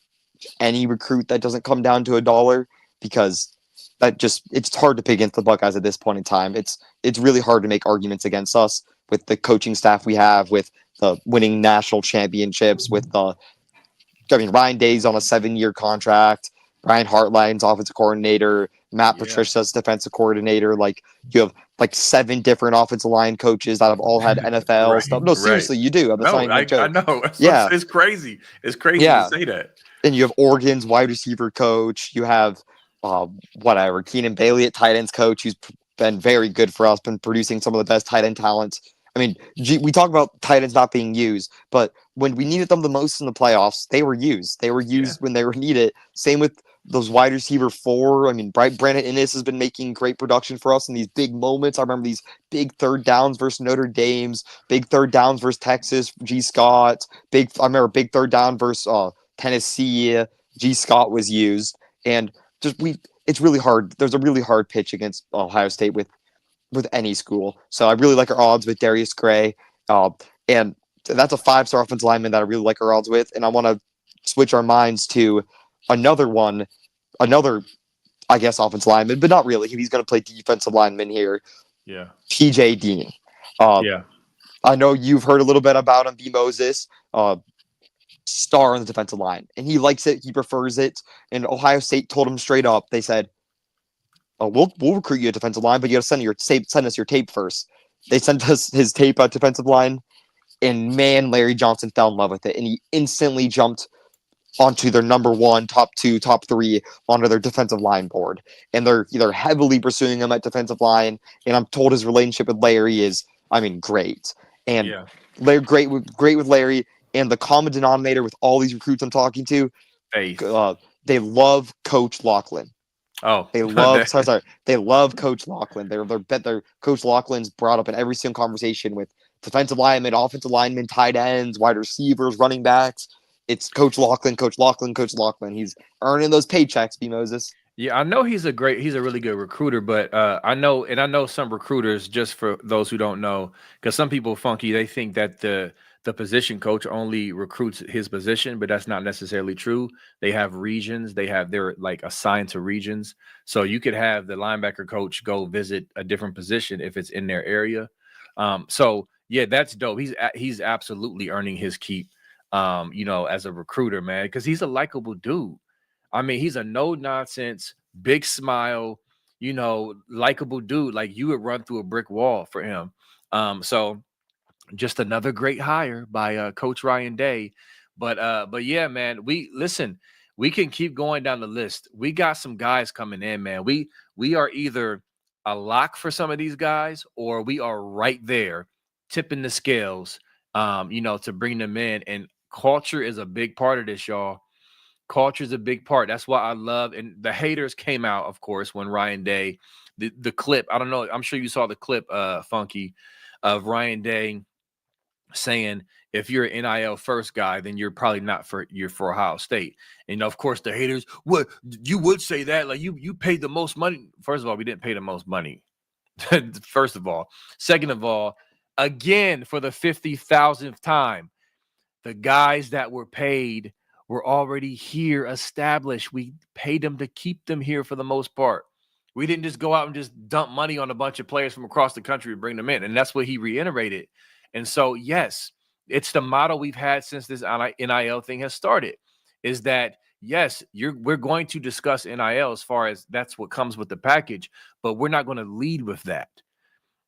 any recruit that doesn't come down to $1, because it's hard to pick against the Buckeyes at this point in time. It's really hard to make arguments against us with the coaching staff we have, with the winning national championships, with Ryan Day's on a 7-year contract, Brian Hartline's offensive coordinator, Matt Patricia's defensive coordinator. Like, you have like 7 different offensive line coaches that have all had NFL stuff. No, seriously, you do. I know. It's crazy. It's crazy to say that. then you have Oregon's wide receiver coach. You have Keenan Bailey at tight ends coach, who's been very good for us, been producing some of the best tight end talents. I mean, we talk about tight ends not being used, but when we needed them the most in the playoffs, they were used. They were used when they were needed. Same with those wide receiver 4. I mean, Brandon Inniss has been making great production for us in these big moments. I remember these big third downs versus Notre Dame's, big third downs versus Texas, G. Scott. I remember big third down versus Tennessee. G. Scott was used, and it's really hard. There's a really hard pitch against Ohio State with any school. So I really like our odds with Darius Gray, and that's a 5-star offensive lineman that I really like our odds with. And I want to switch our minds to another, I guess, offensive lineman, but not really. He's going to play defensive lineman here. Yeah. PJ Dean. I know you've heard a little bit about him, B. Moses, star on the defensive line. And he likes it. He prefers it. And Ohio State told him straight up, they said, we'll recruit you a defensive line, but you got to send us your tape first. They sent us his tape at defensive line. And man, Larry Johnson fell in love with it. And he instantly jumped onto their number 1, top 2, top 3 onto their defensive line board. And they're heavily pursuing him at defensive line. And I'm told his relationship with Larry is, great. And Larry, great with Larry. And the common denominator with all these recruits I'm talking to, they love Coach Laughlin. Oh, they love they love Coach Laughlin. Their Coach Laughlin's brought up in every single conversation with defensive linemen, offensive linemen, tight ends, wide receivers, running backs. It's Coach Laughlin, Coach Laughlin, Coach Laughlin. He's earning those paychecks, B. Moses. Yeah, I know he's a really good recruiter, but I know some recruiters, just for those who don't know, because some people funky, they think that the position coach only recruits his position, but that's not necessarily true. They have regions, they're like assigned to regions. So you could have the linebacker coach go visit a different position if it's in their area. So yeah, that's dope. He's absolutely earning his keep, as a recruiter, man, because he's a likable dude. I mean, he's a no-nonsense, big smile, likable dude. Like, you would run through a brick wall for him. So just another great hire by Coach Ryan Day. But yeah, man, we can keep going down the list. We got some guys coming in, man. We are either a lock for some of these guys, or we are right there tipping the scales, to bring them in. And culture is a big part of this, y'all. Culture is a big part. That's why I love, and the haters came out, of course, when Ryan Day, the clip, I don't know, I'm sure you saw the clip, Funky, of Ryan Day saying, if you're an NIL first guy, then you're probably not for Ohio State. And of course, the haters, what, you would say that, like, you paid the most money. First of all, we didn't pay the most money. First of all. Second of all, again, for the 50,000th time, the guys that were paid were already here, established. We paid them to keep them here for the most part. We didn't just go out and just dump money on a bunch of players from across the country and bring them in. And that's what he reiterated. And so, yes, it's the model we've had since this NIL thing has started, is that, yes, we're going to discuss NIL as far as that's what comes with the package, but we're not going to lead with that.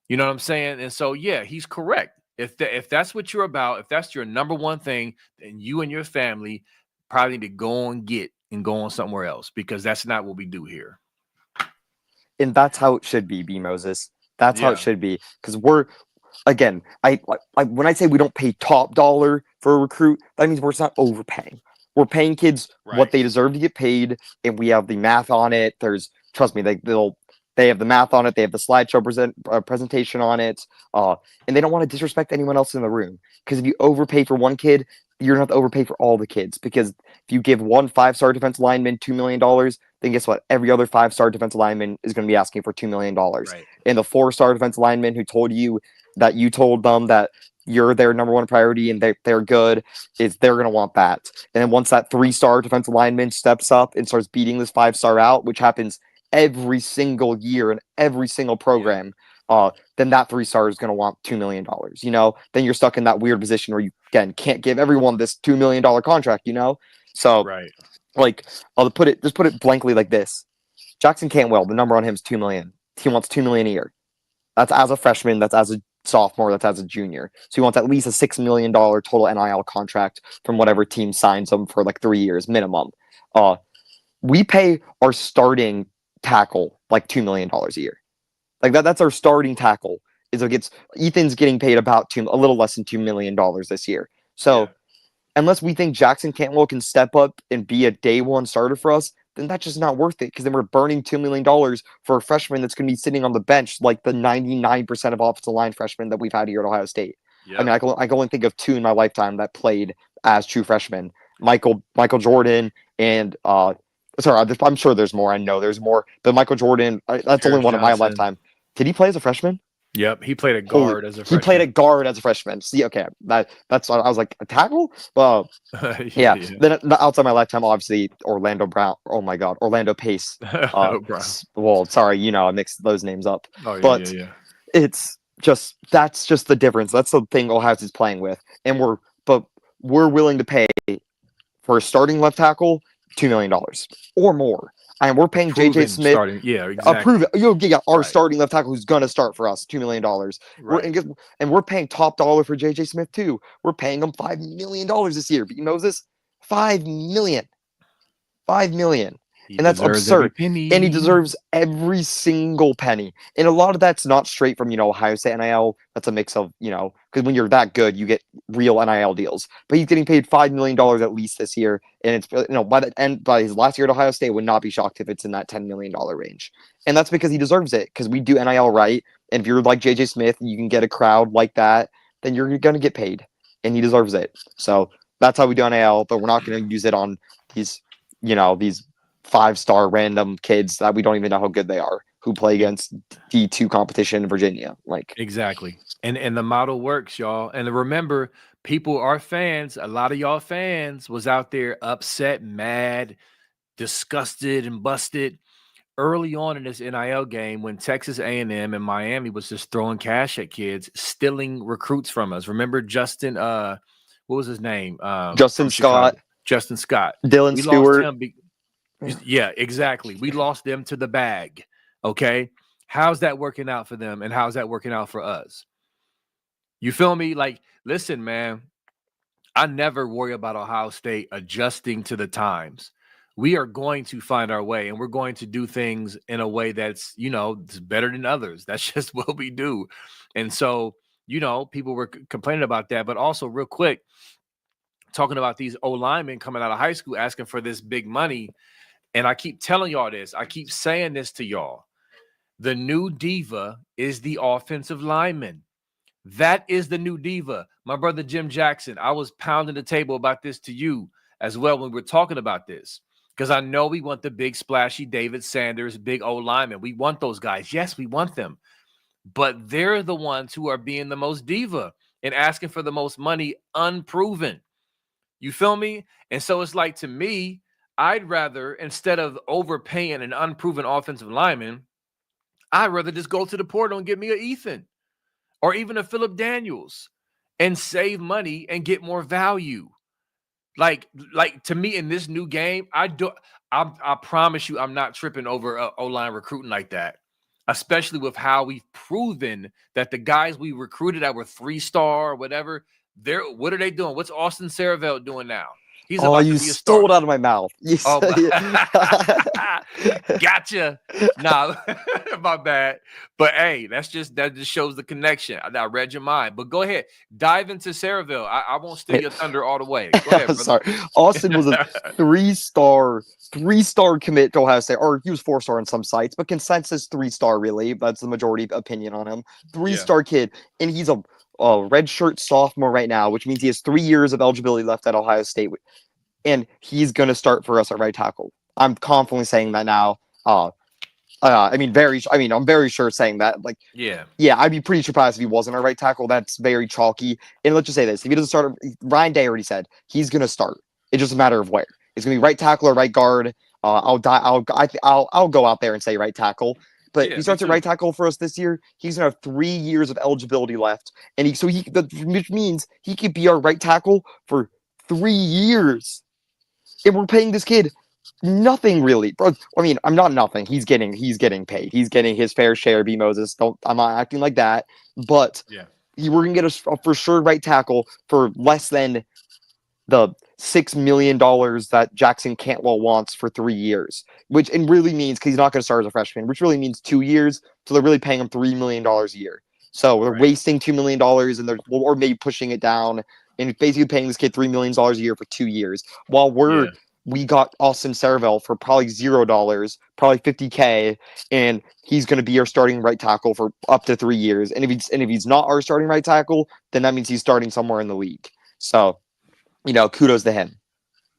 You know what I'm saying? And so, yeah, he's correct. If that's what you're about, if that's your number one thing, then you and your family probably need to go on somewhere else, because that's not what we do here. And that's how it should be, B. Moses. That's how it should be. Because again, when I say we don't pay top dollar for a recruit, that means we're not overpaying. We're paying kids what they deserve to get paid, and we have the math on it. Trust me, they have the math on it. They have the slideshow presentation on it, and they don't want to disrespect anyone else in the room. Because if you overpay for one kid, you're going to have to overpay for all the kids. Because if you give one 5-star defensive lineman $2 million, then guess what? Every other 5-star defensive lineman is going to be asking for $2 million. Right. And the 4-star defensive lineman who told you that you told them that you're their number one priority and they're good, they're going to want that. And then once that 3-star defensive lineman steps up and starts beating this 5-star out, which happens every single year in every single program, then that 3-star is going to want $2 million. Then you're stuck in that weird position where you, again, can't give everyone this $2 million contract, So, like, I'll put it blankly like this. Jackson Cantwell, the number on him is $2 million. He wants $2 million a year. That's as a freshman. That's as a sophomore that's as a junior. So he wants at least a $6 million total NIL contract from whatever team signs him for like 3 years minimum. We pay our starting tackle like $2 million a year. Like that's our starting tackle. Ethan's getting paid about a little less than $2 million this year. So unless we think Jackson Cantwell can step up and be a day one starter for us, then that's just not worth it, because then we're burning $2 million for a freshman that's going to be sitting on the bench like the 99% of offensive line freshmen that we've had here at Ohio State. Yep. I mean, I can only think of 2 in my lifetime that played as true freshmen. Michael Jordan and I'm sure there's more. I know there's more, but Michael Jordan, that's only one in my lifetime. Did he play as a freshman? Yep, he played a guard as a freshman. He played a guard as a freshman. See, okay, that's what I was like, a tackle? Well, yeah. Then outside my lifetime, obviously Orlando Brown. Oh my God, Orlando Pace. Well, sorry, I mixed those names up. But it's just that's just the difference. That's the thing Ohio State's playing with, and we're willing to pay for a starting left tackle $2 million or more. And we're paying JJ Smith. Our starting left tackle who's going to start for us, $2 million. Right. We're paying top dollar for JJ Smith too. We're paying him $5 million this year. But you know this? $5 million. $5 million. And that's absurd. And he deserves every single penny. And a lot of that's not straight from, Ohio State NIL. That's a mix of, because when you're that good, you get real NIL deals. But he's getting paid $5 million at least this year. And it's, by his last year at Ohio State, I would not be shocked if it's in that $10 million range. And that's because he deserves it, because we do NIL right. And if you're like JJ Smith and you can get a crowd like that, then you're going to get paid. And he deserves it. So that's how we do NIL. But we're not going to use it on these 5-star random kids that we don't even know how good they are, who play against D2 competition in Virginia. Exactly. And the model works, y'all. And remember, our fans, a lot of y'all fans was out there upset, mad, disgusted, and busted early on in this NIL game when Texas A&M and Miami was just throwing cash at kids, stealing recruits from us. Remember Justin, what was his name? Justin Scott. Dylan Stewart. Yeah, exactly. We lost them to the bag. Okay. How's that working out for them? And how's that working out for us? You feel me? Listen, man, I never worry about Ohio State adjusting to the times. We are going to find our way, and we're going to do things in a way that's, it's better than others. That's just what we do. And so, people were complaining about that, but also real quick, talking about these O-linemen coming out of high school, asking for this big money. And I keep telling y'all this. I keep saying this to y'all. The new diva is the offensive lineman. That is the new diva. My brother Jim Jackson, I was pounding the table about this to you as well when we're talking about this, because I know we want the big splashy David Sanders, big O-lineman. We want those guys. Yes, we want them. But they're the ones who are being the most diva and asking for the most money unproven. You feel me? And so it's like, to me, I'd rather, instead of overpaying an unproven offensive lineman, I'd rather just go to the portal and get me an Ethan or even a Phillip Daniels and save money and get more value. Like to me in this new game, I promise you I'm not tripping over O-line recruiting like that, especially with how we've proven that the guys we recruited that were 3-star or whatever, what are they doing? What's Austin Saravelt doing now? He's about to be a star. Stole it out of my mouth. Gotcha. Nah, my bad. But hey, that just shows the connection. I read your mind. But go ahead, dive into Saraville. I won't steal your thunder all the way. Go ahead, brother. Sorry, Austin was a 3-star commit to Ohio State, or he was 4-star on some sites, but consensus 3-star. Really, that's the majority opinion on him. 3-star kid, and he's a redshirt sophomore right now, which means he has 3 years of eligibility left at Ohio State, and he's going to start for us at right tackle. I'm confidently saying that now. I'm very sure saying that. I'd be pretty surprised if he wasn't our right tackle. That's very chalky. And let's just say this: if he doesn't start, Ryan Day already said he's going to start. It's just a matter of where. It's going to be right tackle or right guard. I'll go out there and say right tackle. But he starts at right tackle for us this year. He's gonna have 3 years of eligibility left, and which means he could be our right tackle for 3 years. And we're paying this kid nothing really, bro. I mean, I'm not nothing. He's getting paid. He's getting his fair share. B Moses, I'm not acting like that. but Yeah. we're going to get a for sure right tackle for less than the $6 million that Jackson Cantwell wants for 3 years, which it really means, because he's not going to start as a freshman, which really means 2 years. So they're really paying him $3 million a year. So they're wasting $2 million and they're, or maybe pushing it down and basically paying this kid $3 million a year for 2 years. While we got Austin Saravell for probably $0, probably $50K, and he's going to be our starting right tackle for up to 3 years. And if he's not our starting right tackle, then that means he's starting somewhere in the league. So, kudos to him.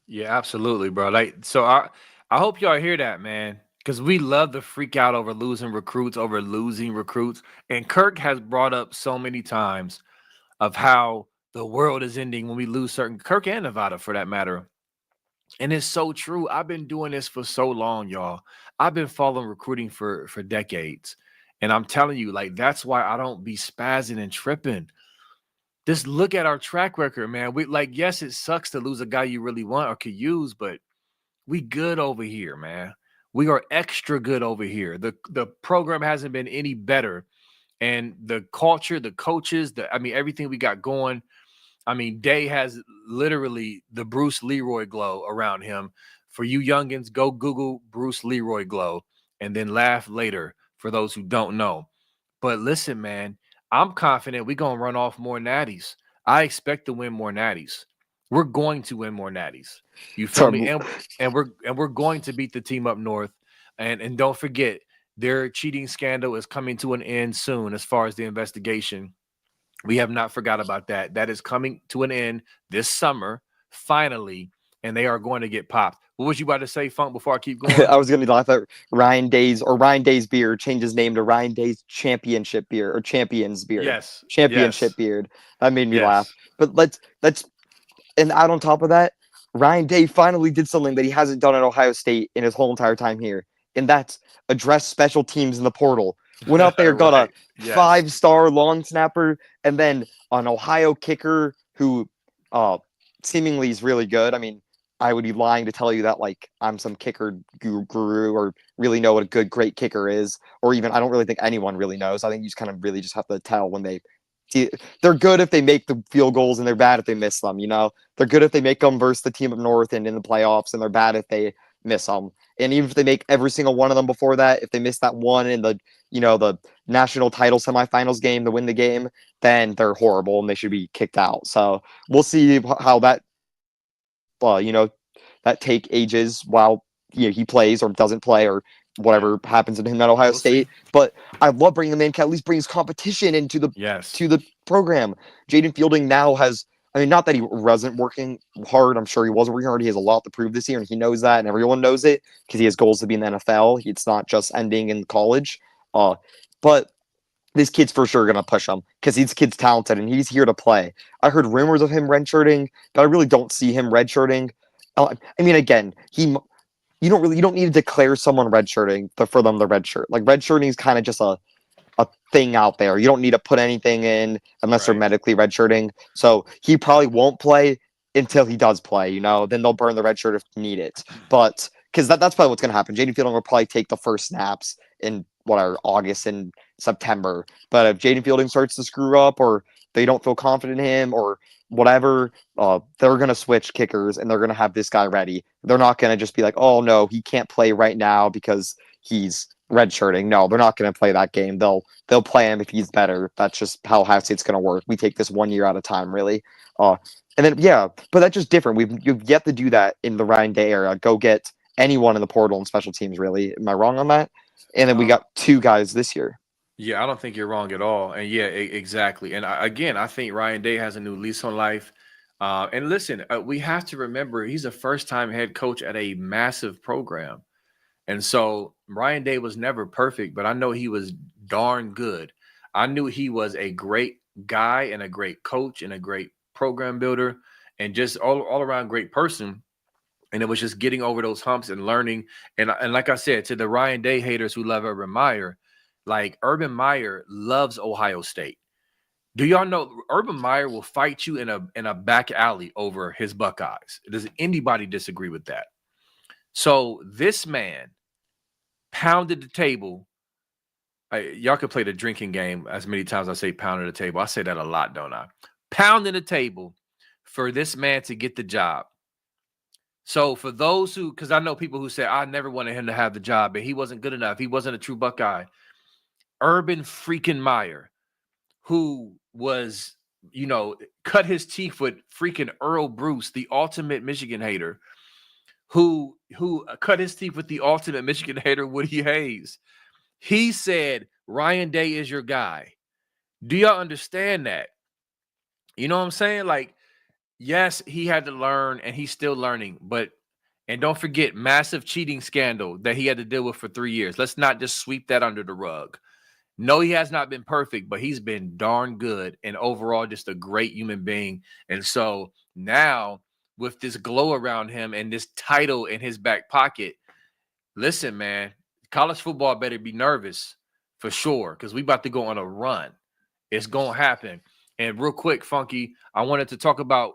Yeah, absolutely, bro. Like, so I hope y'all hear that, man, because we love to freak out over losing recruits, and Kirk has brought up so many times of how the world is ending when we lose certain, Kirk and Nevada for that matter. And it's so true. I've been doing this for so long, y'all. I've been following recruiting for decades. And I'm telling you, like, that's why I don't be spazzing and tripping. Just look at our track record, man. We like, yes, it sucks to lose a guy you really want or could use, but we good over here, man. We are extra good over here. The program hasn't been any better. And the culture, the coaches, everything we got going. Day has literally the Bruce Leroy glow around him. For you youngins, go Google Bruce Leroy glow and then laugh later for those who don't know. But listen, man, I'm confident we're going to run off more natties. I expect to win more natties. We're going to win more natties. You feel me? And we're going to beat the team up north. And don't forget, their cheating scandal is coming to an end soon as far as the investigation. We have not forgot about that. That is coming to an end this summer, finally, and they are going to get popped. What was you about to say, Funk, before I keep going? I was going to laugh at Ryan Day's beer change his name to Ryan Day's Championship beer or Champions beer. Yes. Championship beard. That made me laugh. But let's and out on top of that, Ryan Day finally did something that he hasn't done at Ohio State in his whole entire time here, and that's address special teams in the portal. Went out there, got a 5-star long snapper, and then an Ohio kicker who seemingly is really good. I would be lying to tell you that like I'm some kicker guru or really know what a great kicker is, or even I don't really think anyone really knows. I think you just kind of really just have to tell when they're good if they make the field goals and they're bad if they miss them. They're good if they make them versus the team up north and in the playoffs, and they're bad if they miss them. And even if they make every single one of them before that, if they miss that one in the national title semifinals game to win the game, then they're horrible and they should be kicked out. So we'll see how that that take ages while he plays or doesn't play or whatever happens to him at Ohio State. But I love bringing him in. At least brings competition into the program. Jaden Fielding now has, not that he wasn't working hard. I'm sure he wasn't working hard. He has a lot to prove this year, and he knows that, and everyone knows it because he has goals to be in the NFL. It's not just ending in college. But this kid's for sure going to push him because this kid's talented and he's here to play. I heard rumors of him redshirting, but I really don't see him redshirting. Again, you don't need to declare someone redshirting for them to redshirt. Like redshirting is kind of just a thing out there. You don't need to put anything in unless they're medically redshirting. So he probably won't play until he does play. Then they'll burn the red shirt if they need it. But because that's probably what's going to happen. Jaden Fielding will probably take the first snaps in August and September. But if Jaden Fielding starts to screw up or they don't feel confident in him or whatever, they're going to switch kickers and they're going to have this guy ready. They're not going to just be like, oh no, he can't play right now because he's redshirting. No, they're not going to play that game. They'll play him if he's better. That's just how Ohio State's going to work. We take this 1 year at a time, really. And then but that's just different. You've yet to do that in the Ryan Day era. Go get anyone in the portal and special teams, really. Am I wrong on that? And then we got 2 guys this year. Yeah, I don't think you're wrong at all. And yeah, exactly. And I think Ryan Day has a new lease on life. And listen, we have to remember he's a first-time head coach at a massive program. And so Ryan Day was never perfect, but I know he was darn good. I knew he was a great guy and a great coach and a great program builder and just all around great person. And it was just getting over those humps and learning. And like I said, to the Ryan Day haters who love Urban Meyer, like Urban Meyer loves Ohio State. Do y'all know Urban Meyer will fight you in a back alley over his Buckeyes? Does anybody disagree with that? So this man pounded the table y'all could play the drinking game as many times as I say pounding the table. I say that a lot, don't I? Pounding the table for this man to get the job. So for those who, because I know people who say, I never wanted him to have the job, but he wasn't good enough. He wasn't a true Buckeye. Urban freaking Meyer, who was, cut his teeth with freaking Earl Bruce, the ultimate Michigan hater, who cut his teeth with the ultimate Michigan hater, Woody Hayes. He said, Ryan Day is your guy. Do y'all understand that? You know what I'm saying? Like, yes, he had to learn, and he's still learning. And don't forget, massive cheating scandal that he had to deal with for 3 years. Let's not just sweep that under the rug. No, he has not been perfect, but he's been darn good and overall just a great human being. And so now with this glow around him and this title in his back pocket, listen, man, college football better be nervous for sure because we about to go on a run. It's going to happen. And real quick, Funky, I wanted to talk about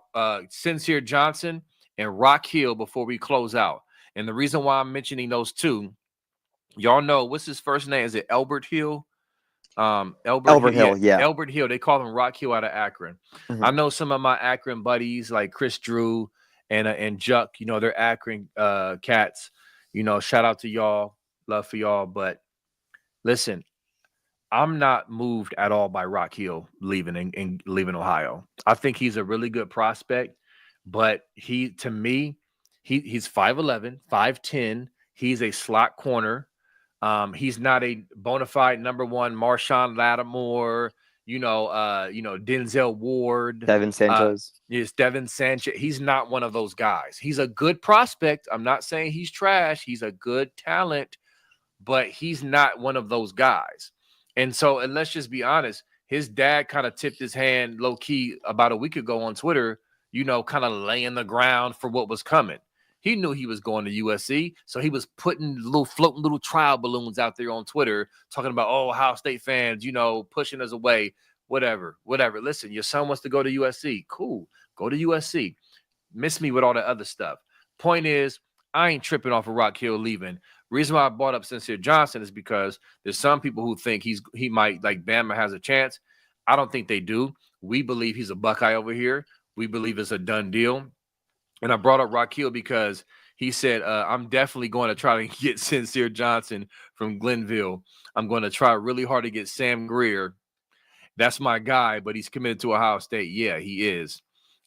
Sincere Johnson and Rock Hill before we close out. And the reason why I'm mentioning those two, y'all know, what's his first name? Is it Elbert Hill? Elbert Hill, yeah. Elbert Hill. They call him Rock Hill out of Akron. Mm-hmm. I know some of my Akron buddies like Chris Drew and Juck, they're Akron cats. Shout out to y'all. Love for y'all. But listen, I'm not moved at all by Rock Hill leaving and leaving Ohio. I think he's a really good prospect, but he's 5'11", 5'10". He's a slot corner. He's not a bona fide number one Marshawn Lattimore, Denzel Ward. Devin Sanchez. Yes, Devin Sanchez. He's not one of those guys. He's a good prospect. I'm not saying he's trash. He's a good talent, but he's not one of those guys. And so, and let's just be honest, his dad kind of tipped his hand low-key about a week ago on Twitter, kind of laying the ground for what was coming. He knew he was going to USC, so he was putting floating little trial balloons out there on Twitter, talking about, Ohio State fans, pushing us away, whatever. Listen, your son wants to go to USC. Cool. Go to USC. Miss me with all that other stuff. Point is, I ain't tripping off of Rock Hill leaving. Reason why I brought up Sincere Johnson is because there's some people who think he might, like Bama has a chance. I don't think they do. We believe he's a Buckeye over here. We believe it's a done deal. And I brought up Rock Hill because he said, I'm definitely going to try to get Sincere Johnson from Glenville. I'm going to try really hard to get Sam Greer. That's my guy, but he's committed to Ohio State. Yeah, he is.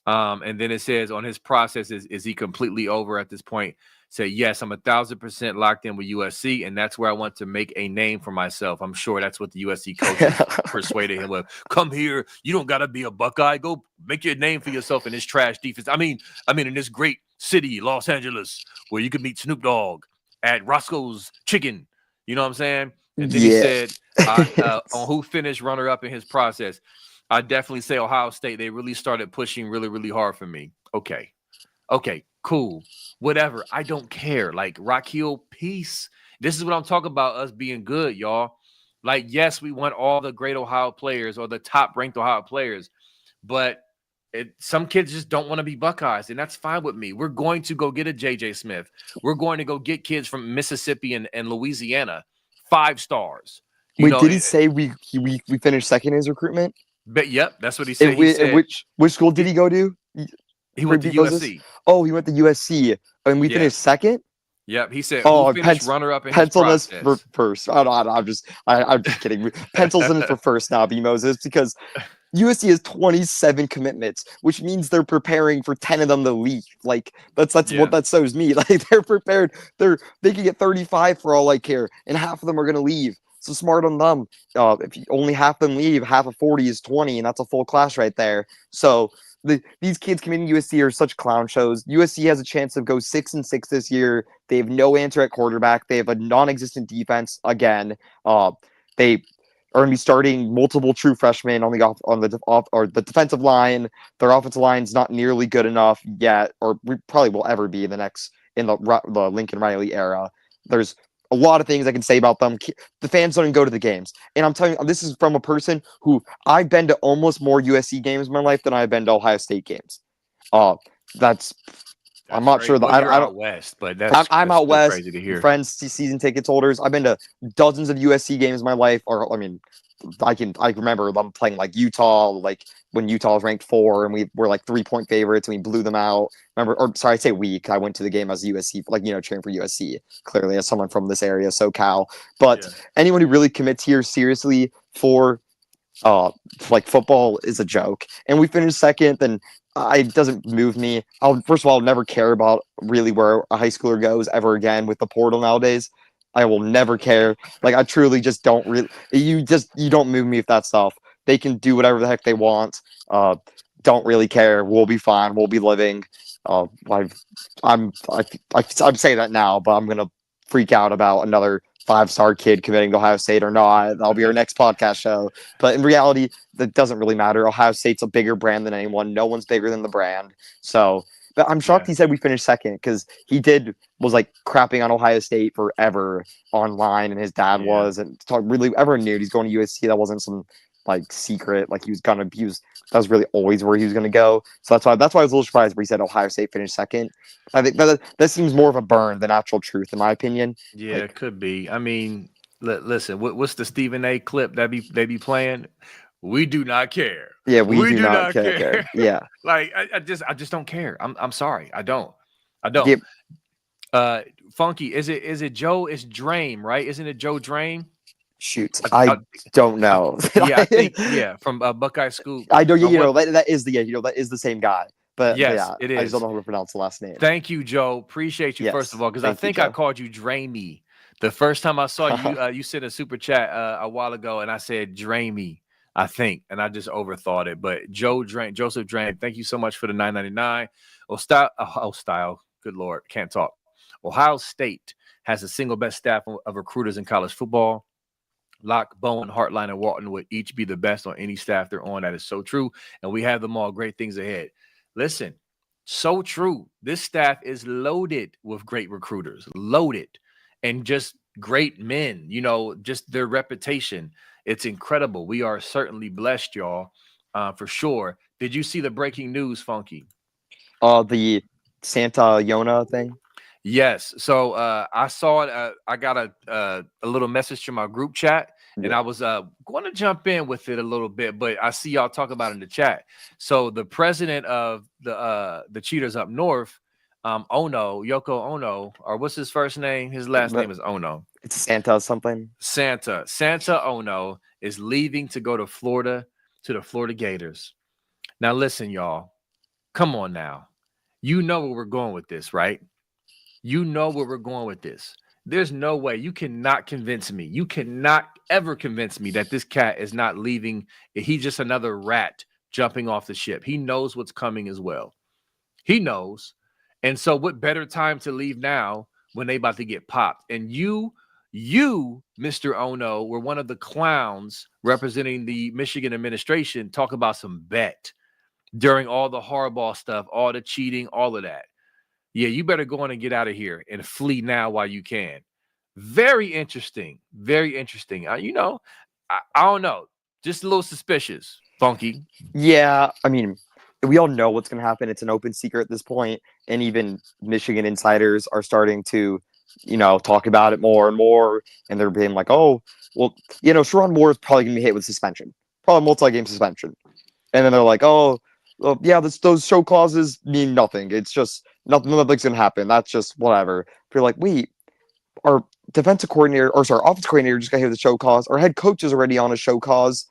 And then it says on his process, is he completely over at this point? Say, yes, I'm 1,000% locked in with USC, and that's where I want to make a name for myself. I'm sure that's what the USC coaches persuaded him with. Come here. You don't got to be a Buckeye. Go make your name for yourself in this trash defense. I mean, in this great city, Los Angeles, where you can meet Snoop Dogg at Roscoe's Chicken. You know what I'm saying? And then he said, on who finished runner-up in his process, I definitely say Ohio State. They really started pushing really, really hard for me. Okay, cool. Whatever. I don't care. Like, Rock Hill, peace. This is what I'm talking about, us being good, y'all. Like, yes, we want all the great Ohio players or the top-ranked Ohio players, but some kids just don't want to be Buckeyes, and that's fine with me. We're going to go get a J.J. Smith. We're going to go get kids from Mississippi and Louisiana, 5 stars. Did he say we finished second in his recruitment? But yep, that's what he said. He said which school did he go to? He went to USC. Oh, he went to USC, and we finished second. Yep, he said. Who finished runner-up in his process? Pencil us for first. I'm just kidding. Pencils in for first now, B. Moses, because USC has 27 commitments, which means they're preparing for 10 of them to leave. Like that's what that shows me. Like they're prepared. They can get 35 for all I care, and half of them are going to leave. So smart on them. If only half of them leave, half of 40 is 20, and that's a full class right there. So these kids committing to USC are such clown shows. USC has a chance to go 6-6 this year. They have no answer at quarterback. They have a non-existent defense again. They are going to be starting multiple true freshmen on the defensive line. Their offensive line is not nearly good enough yet, or we probably will ever be in the Lincoln Riley era. There's a lot of things I can say about them. The fans don't even go to the games. And I'm telling you, this is from a person who I've been to almost more USC games in my life than I've been to Ohio State games. That's I'm not sure that I you're don't. out west, but that's I'm out still west. crazy to hear. Friends, season tickets holders. I've been to dozens of USC games in my life. Or I mean, I remember them playing like Utah, like when Utah was ranked 4 and we were like 3-point favorites and we blew them out. Remember, or sorry, I'd say week. I went to the game as USC, like cheering for USC. Clearly, as someone from this area, SoCal. But anyone who really commits here seriously for like football is a joke. And we finished second, then it doesn't move me. First of all, I'll never care about really where a high schooler goes ever again with the portal nowadays. I will never care. Like I truly just don't really. You don't move me with that stuff. They can do whatever the heck they want. Don't really care. We'll be fine. We'll be living. I'm saying that now, but I'm gonna freak out about another 5-star kid committing to Ohio State or not. That'll be our next podcast show. But in reality, that doesn't really matter. Ohio State's a bigger brand than anyone. No one's bigger than the brand. So, but I'm shocked he said we finished second because he was like crapping on Ohio State forever online, and his dad was, and really everyone knew he's going to USC. That wasn't some like secret. Like that was really always where he was gonna go. So that's why I was a little surprised where he said Ohio State finished second. I think that seems more of a burn than actual truth, in my opinion. Yeah, it could be. I mean, listen, what's the Stephen A. clip that they be playing? We do not care. Yeah, we do not care. Yeah, like I just don't care. I'm sorry, I don't. Yeah. Funky, is it Joe? It's Drain, right? Isn't it Joe Drain? Shoot, I don't know. I think from Buckeye School. I know that is the same guy. But yes, it is. I just don't know how to pronounce the last name. Thank you, Joe. Appreciate you first of all, because I think I called you Dramey the first time I saw you. You sent a super chat a while ago, and I said Dramey, I think, and I just overthought it. But Joseph Drain, thank you so much for the $9.99. Style. Good Lord, can't talk. Ohio State has the single best staff of recruiters in college football. Locke, Bowen, Hartline, and Walton would each be the best on any staff they're on. That is so true. And we have them all. Great things ahead. Listen, so true. This staff is loaded with great recruiters, loaded, and just great men, just their reputation. It's incredible. We are certainly blessed, y'all, for sure. Did you see the breaking news, Funky? The Santa Yona thing? Yes. So I saw it. I got a little message from my group chat, and I was going to jump in with it a little bit, but I see y'all talk about it in the chat. So the president of the Cheaters up north, Yoko Ono, or what's his first name? His last name is Ono. It's Santa something. Santa Ono is leaving to go to Florida, to the Florida Gators. Now listen, y'all. Come on now. You know where we're going with this, right? You know where we're going with this. There's no way. You cannot convince me. You cannot ever convince me that this cat is not leaving. He's just another rat jumping off the ship. He knows what's coming as well. He knows. And so what better time to leave now when they about to get popped? And you, Mr. Ono, were one of the clowns representing the Michigan administration. Talk about some bet during all the Harbaugh stuff, all the cheating, all of that. Yeah, you better go on and get out of here and flee now while you can. Very interesting. Very interesting. I don't know. Just a little suspicious, Funky. Yeah, I mean, we all know what's going to happen. It's an open secret at this point, and even Michigan insiders are starting to, talk about it more and more, and they're being like, oh, well, Sharon Moore is probably going to be hit with suspension, probably multi-game suspension. And then they're like, oh, well, yeah, those show clauses mean nothing. It's just nothing's going to happen. That's just whatever. But you're like, wait, our offensive coordinator just got hit with a show cause. Our head coach is already on a show cause.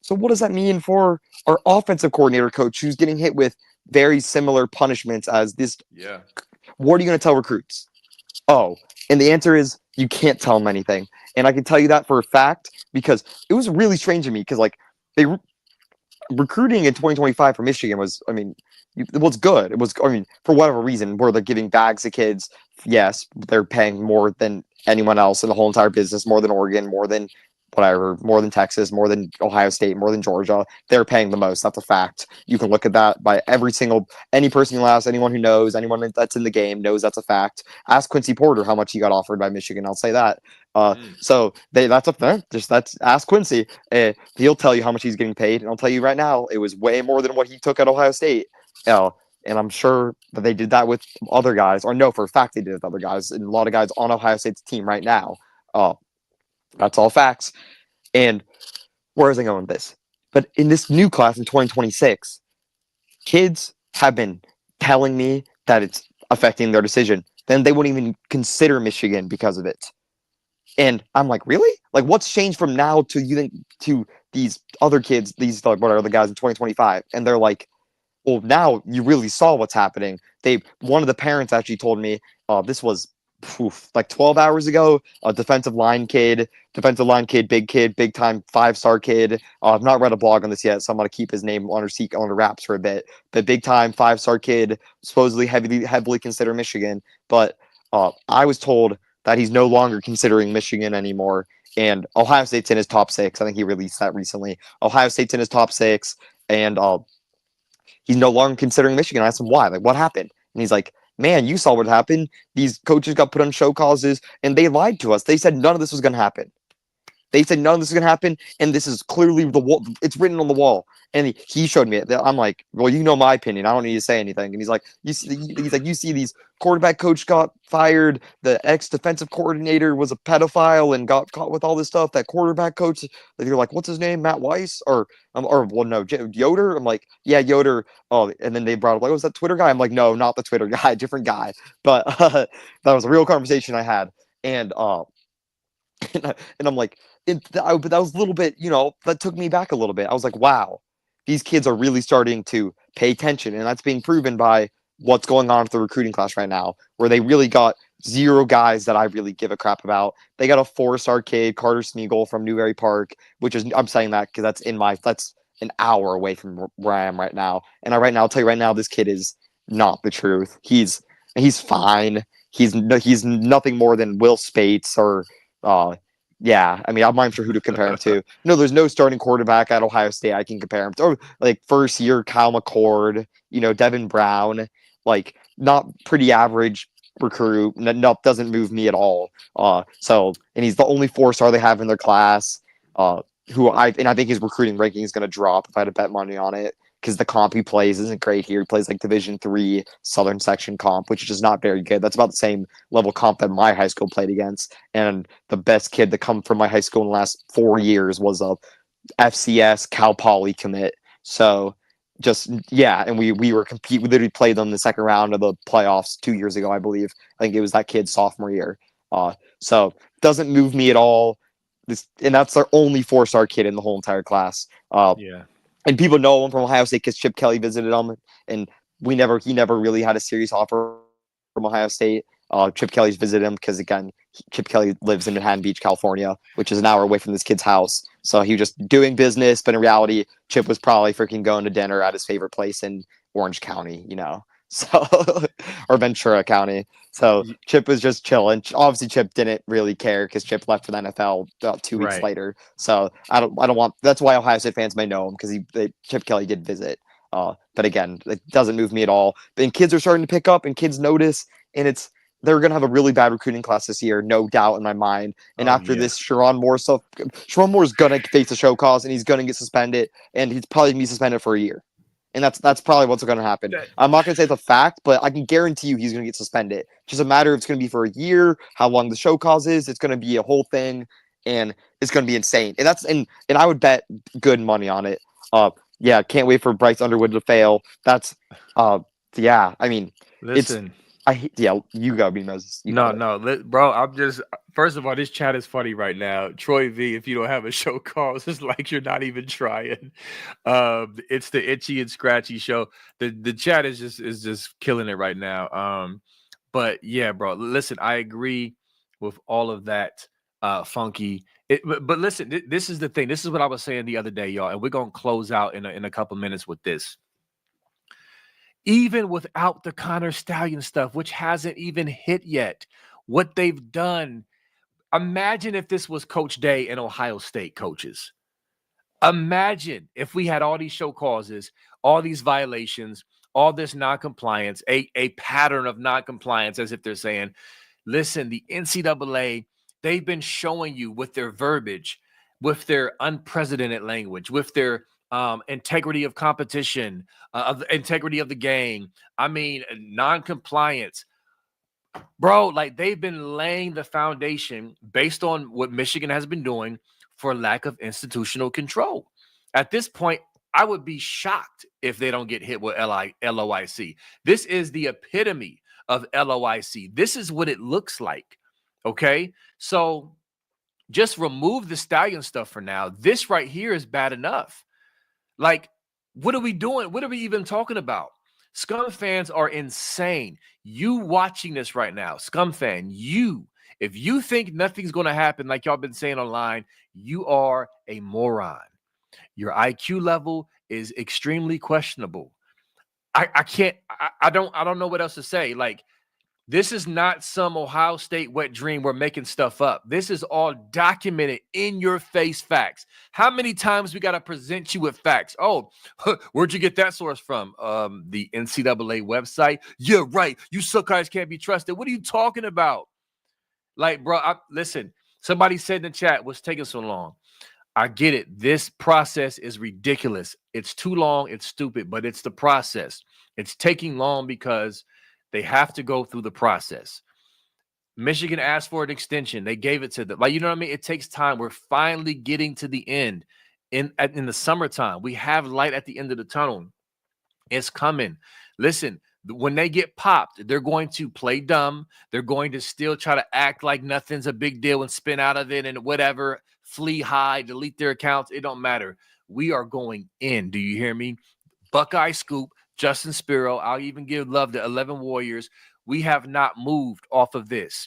So what does that mean for our offensive coordinator coach who's getting hit with very similar punishments as this? Yeah. What are you going to tell recruits? Oh, and the answer is you can't tell them anything. And I can tell you that for a fact because it was really strange to me because recruiting in 2025 for Michigan was good. It was, for whatever reason, where they're giving bags to kids. Yes, they're paying more than anyone else in the whole entire business, more than Oregon, more than whatever, more than Texas, more than Ohio State, more than Georgia. They're paying the most. That's a fact. You can look at that by any person you ask, anyone who knows, anyone that's in the game knows that's a fact. Ask Quincy Porter how much he got offered by Michigan. I'll say that. So that's up there. That's ask Quincy. He'll tell you how much he's getting paid, and I'll tell you right now, it was way more than what he took at Ohio State. And I'm sure that they did that with other guys, or know for a fact they did it with other guys, and a lot of guys on Ohio State's team right now. That's all facts. And where is I going with this? But in this new class in 2026, kids have been telling me that it's affecting their decision. Then they wouldn't even consider Michigan because of it. And I'm like, really? Like, what's changed from now to you think to these other kids, these like, what are the guys in 2025? And they're like, well, now you really saw what's happening. One of the parents actually told me, this was like 12 hours ago, a defensive line kid, big kid, big time 5-star kid. I've not read a blog on this yet, so I'm gonna keep his name under wraps for a bit. But big time 5-star kid, supposedly heavily consider Michigan. But I was told that he's no longer considering Michigan anymore. And Ohio State's in his top 6. I think he released that recently. Ohio State's in his top 6, and he's no longer considering Michigan. I asked him why. Like, what happened? And he's like, man, you saw what happened. These coaches got put on show causes, and they lied to us. They said none of this was going to happen. And this is clearly the wall. It's written on the wall. And he showed me it. I'm like, well, you know my opinion. I don't need to say anything. And he's like, you see these quarterback coach got fired. The ex-defensive coordinator was a pedophile and got caught with all this stuff. That quarterback coach, you're like, what's his name? Matt Weiss? Yoder? I'm like, yeah, Yoder. Oh, and then they brought up, like, was that Twitter guy? I'm like, no, not the Twitter guy, different guy. But that was a real conversation I had. And I'm like, but that was a little bit, that took me back a little bit. I was like, wow, these kids are really starting to pay attention. And that's being proven by what's going on with the recruiting class right now, where they really got 0 guys that I really give a crap about. They got a 4-star kid, Carter Smeagol from Newberry Park, I'm saying that because that's an hour away from where I am right now. And I'll tell you right now, this kid is not the truth. He's fine. He's nothing more than Will Spates or, yeah, I mean, I'm not sure who to compare him to. No, there's no starting quarterback at Ohio State I can compare him to. Or like first year Kyle McCord, Devin Brown, like not pretty average recruit. No, doesn't move me at all. And he's the only 4-star they have in their class. I think his recruiting ranking is going to drop if I had to bet money on it, because the comp he plays isn't great here. He plays like Division III Southern Section comp, which is just not very good. That's about the same level comp that my high school played against. And the best kid to come from my high school in the last 4 years was a FCS Cal Poly commit. So just, yeah, and we literally played them in the second round of the playoffs 2 years ago, I believe. I think it was that kid's sophomore year. So doesn't move me at all. And that's their only 4-star kid in the whole entire class. Yeah. And people know him from Ohio State because Chip Kelly visited him, and he never really had a serious offer from Ohio State. Chip Kelly's visited him because, again, Chip Kelly lives in Manhattan Beach, California, which is an hour away from this kid's house. So he was just doing business, but in reality, Chip was probably freaking going to dinner at his favorite place in Orange County, so or Ventura County. So Chip was just chilling. Obviously, Chip didn't really care because Chip left for the NFL about 2 weeks later. So I don't want. That's why Ohio State fans may know him, because Chip Kelly did visit. But again, it doesn't move me at all. And kids are starting to pick up, and kids notice, and they're going to have a really bad recruiting class this year, no doubt in my mind. And after this Sharon Moore stuff, Sharon Moore is going to face a show cause, and he's going to get suspended, and he's probably going to be suspended for a year. And that's probably what's going to happen. I'm not going to say it's a fact, but I can guarantee you he's going to get suspended. It's just a matter of it's going to be for a year, how long the show cause is. It's going to be a whole thing, and it's going to be insane. And I would bet good money on it. Can't wait for Bryce Underwood to fail. That's I mean, listen. You go, B Moses. Bro, I'm just, first of all, this chat is funny right now. Troy V, if you don't have a show calls, it's like you're not even trying. It's the itchy and scratchy show. The chat is just killing it right now. But yeah, bro, listen, I agree with all of that, Funky. But listen, this is the thing. This is what I was saying the other day, y'all, and we're gonna close out in a couple minutes with this. Even without the Connor Stallion stuff, which hasn't even hit yet, what they've done. Imagine if this was Coach Day and Ohio State coaches. Imagine if we had all these show causes, all these violations, all this noncompliance, a pattern of noncompliance, as if they're saying, listen, the NCAA, they've been showing you with their verbiage, with their unprecedented language, with their integrity of competition, of the integrity of the game. I mean, non-compliance. Bro, like they've been laying the foundation based on what Michigan has been doing for lack of institutional control. At this point, I would be shocked if they don't get hit with LOIC. This is the epitome of LOIC. This is what it looks like. Okay. So just remove the Stallion stuff for now. This right here is bad enough. Like, what are we doing? What are we even talking about? Scum fans are insane. You watching this right now, Scum fan, if you think nothing's going to happen like y'all been saying online, you are a moron. Your IQ level is extremely questionable. I don't know what else to say. Like, this is not some Ohio State wet dream we're making stuff up. This is all documented in your face facts. How many times we got to present you with facts? Oh, where'd you get that source from? The NCAA website? Yeah, right. You suck guys can't be trusted. What are you talking about? Like, bro, listen, somebody said in the chat, what's taking so long? I get it. This process is ridiculous. It's too long. It's stupid, but it's the process. It's taking long because they have to go through the process. Michigan asked for an extension. They gave it to them. Like, you know what I mean? It takes time. We're finally getting to the end in the summertime. We have light at the end of the tunnel. It's coming. Listen, when they get popped, they're going to play dumb. They're going to still try to act like nothing's a big deal and spin out of it and whatever, flee high, delete their accounts. It don't matter. We are going in. Do you hear me? Buckeye scoop. Justin Spiro, I'll even give love to 11 Warriors. We have not moved off of this.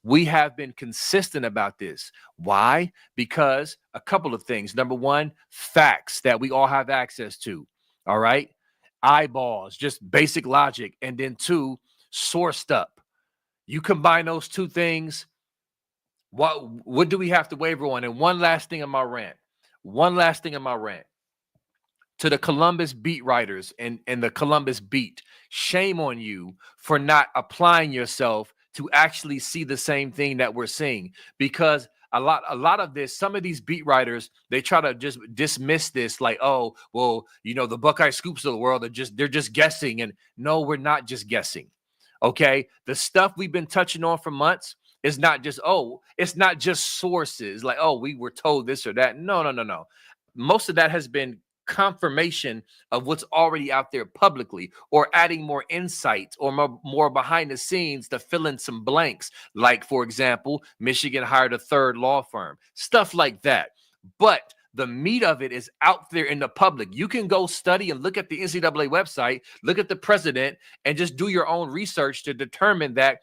We have been consistent about this. Why? Because a couple of things. Number one, facts that we all have access to. All right? Eyeballs, just basic logic. And then two, sourced up. You combine those two things, what do we have to waver on? And one last thing in my rant. To the Columbus beat writers and the Columbus beat, shame on you for not applying yourself to actually see the same thing that we're seeing. Because a lot of this, some of these beat writers, they try to just dismiss this like, oh, well, you know, the Buckeye scoops of the world they're just guessing. And no, we're not just guessing. Okay. The stuff we've been touching on for months is not just, it's not just sources like, oh, we were told this or that. No. Most of that has been confirmation of what's already out there publicly, or adding more insight or more behind the scenes to fill in some blanks. Like, for example, Michigan hired a third law firm, stuff like that. But the meat of it is out there in the public. You can go study and look at the NCAA website, look at the president, and just do your own research to determine that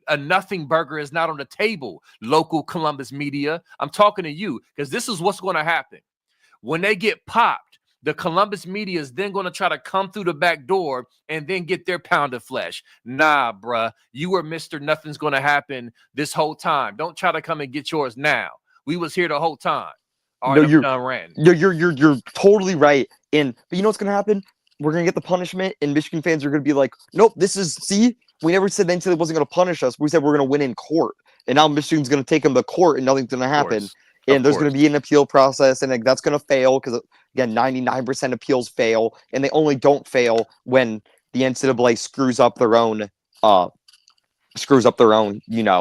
a nothing burger is not on the table. Local Columbus media, I'm talking to you, because this is what's going to happen. When they get popped, the Columbus media is then going to try to come through the back door and then get their pound of flesh. Nah, bruh. You were Mr. Nothing's going to happen this whole time. Don't try to come and get yours now. We was here the whole time. All right, you're totally right. But you know what's going to happen? We're going to get the punishment, and Michigan fans are going to be like, nope, we never said the NCAA wasn't going to punish us. We said we're going to win in court. And now Michigan's going to take them to court, and nothing's going to happen. And there's going to be an appeal process, and that's going to fail because, again, 99% appeals fail, and they only don't fail when the NCAA screws up their own,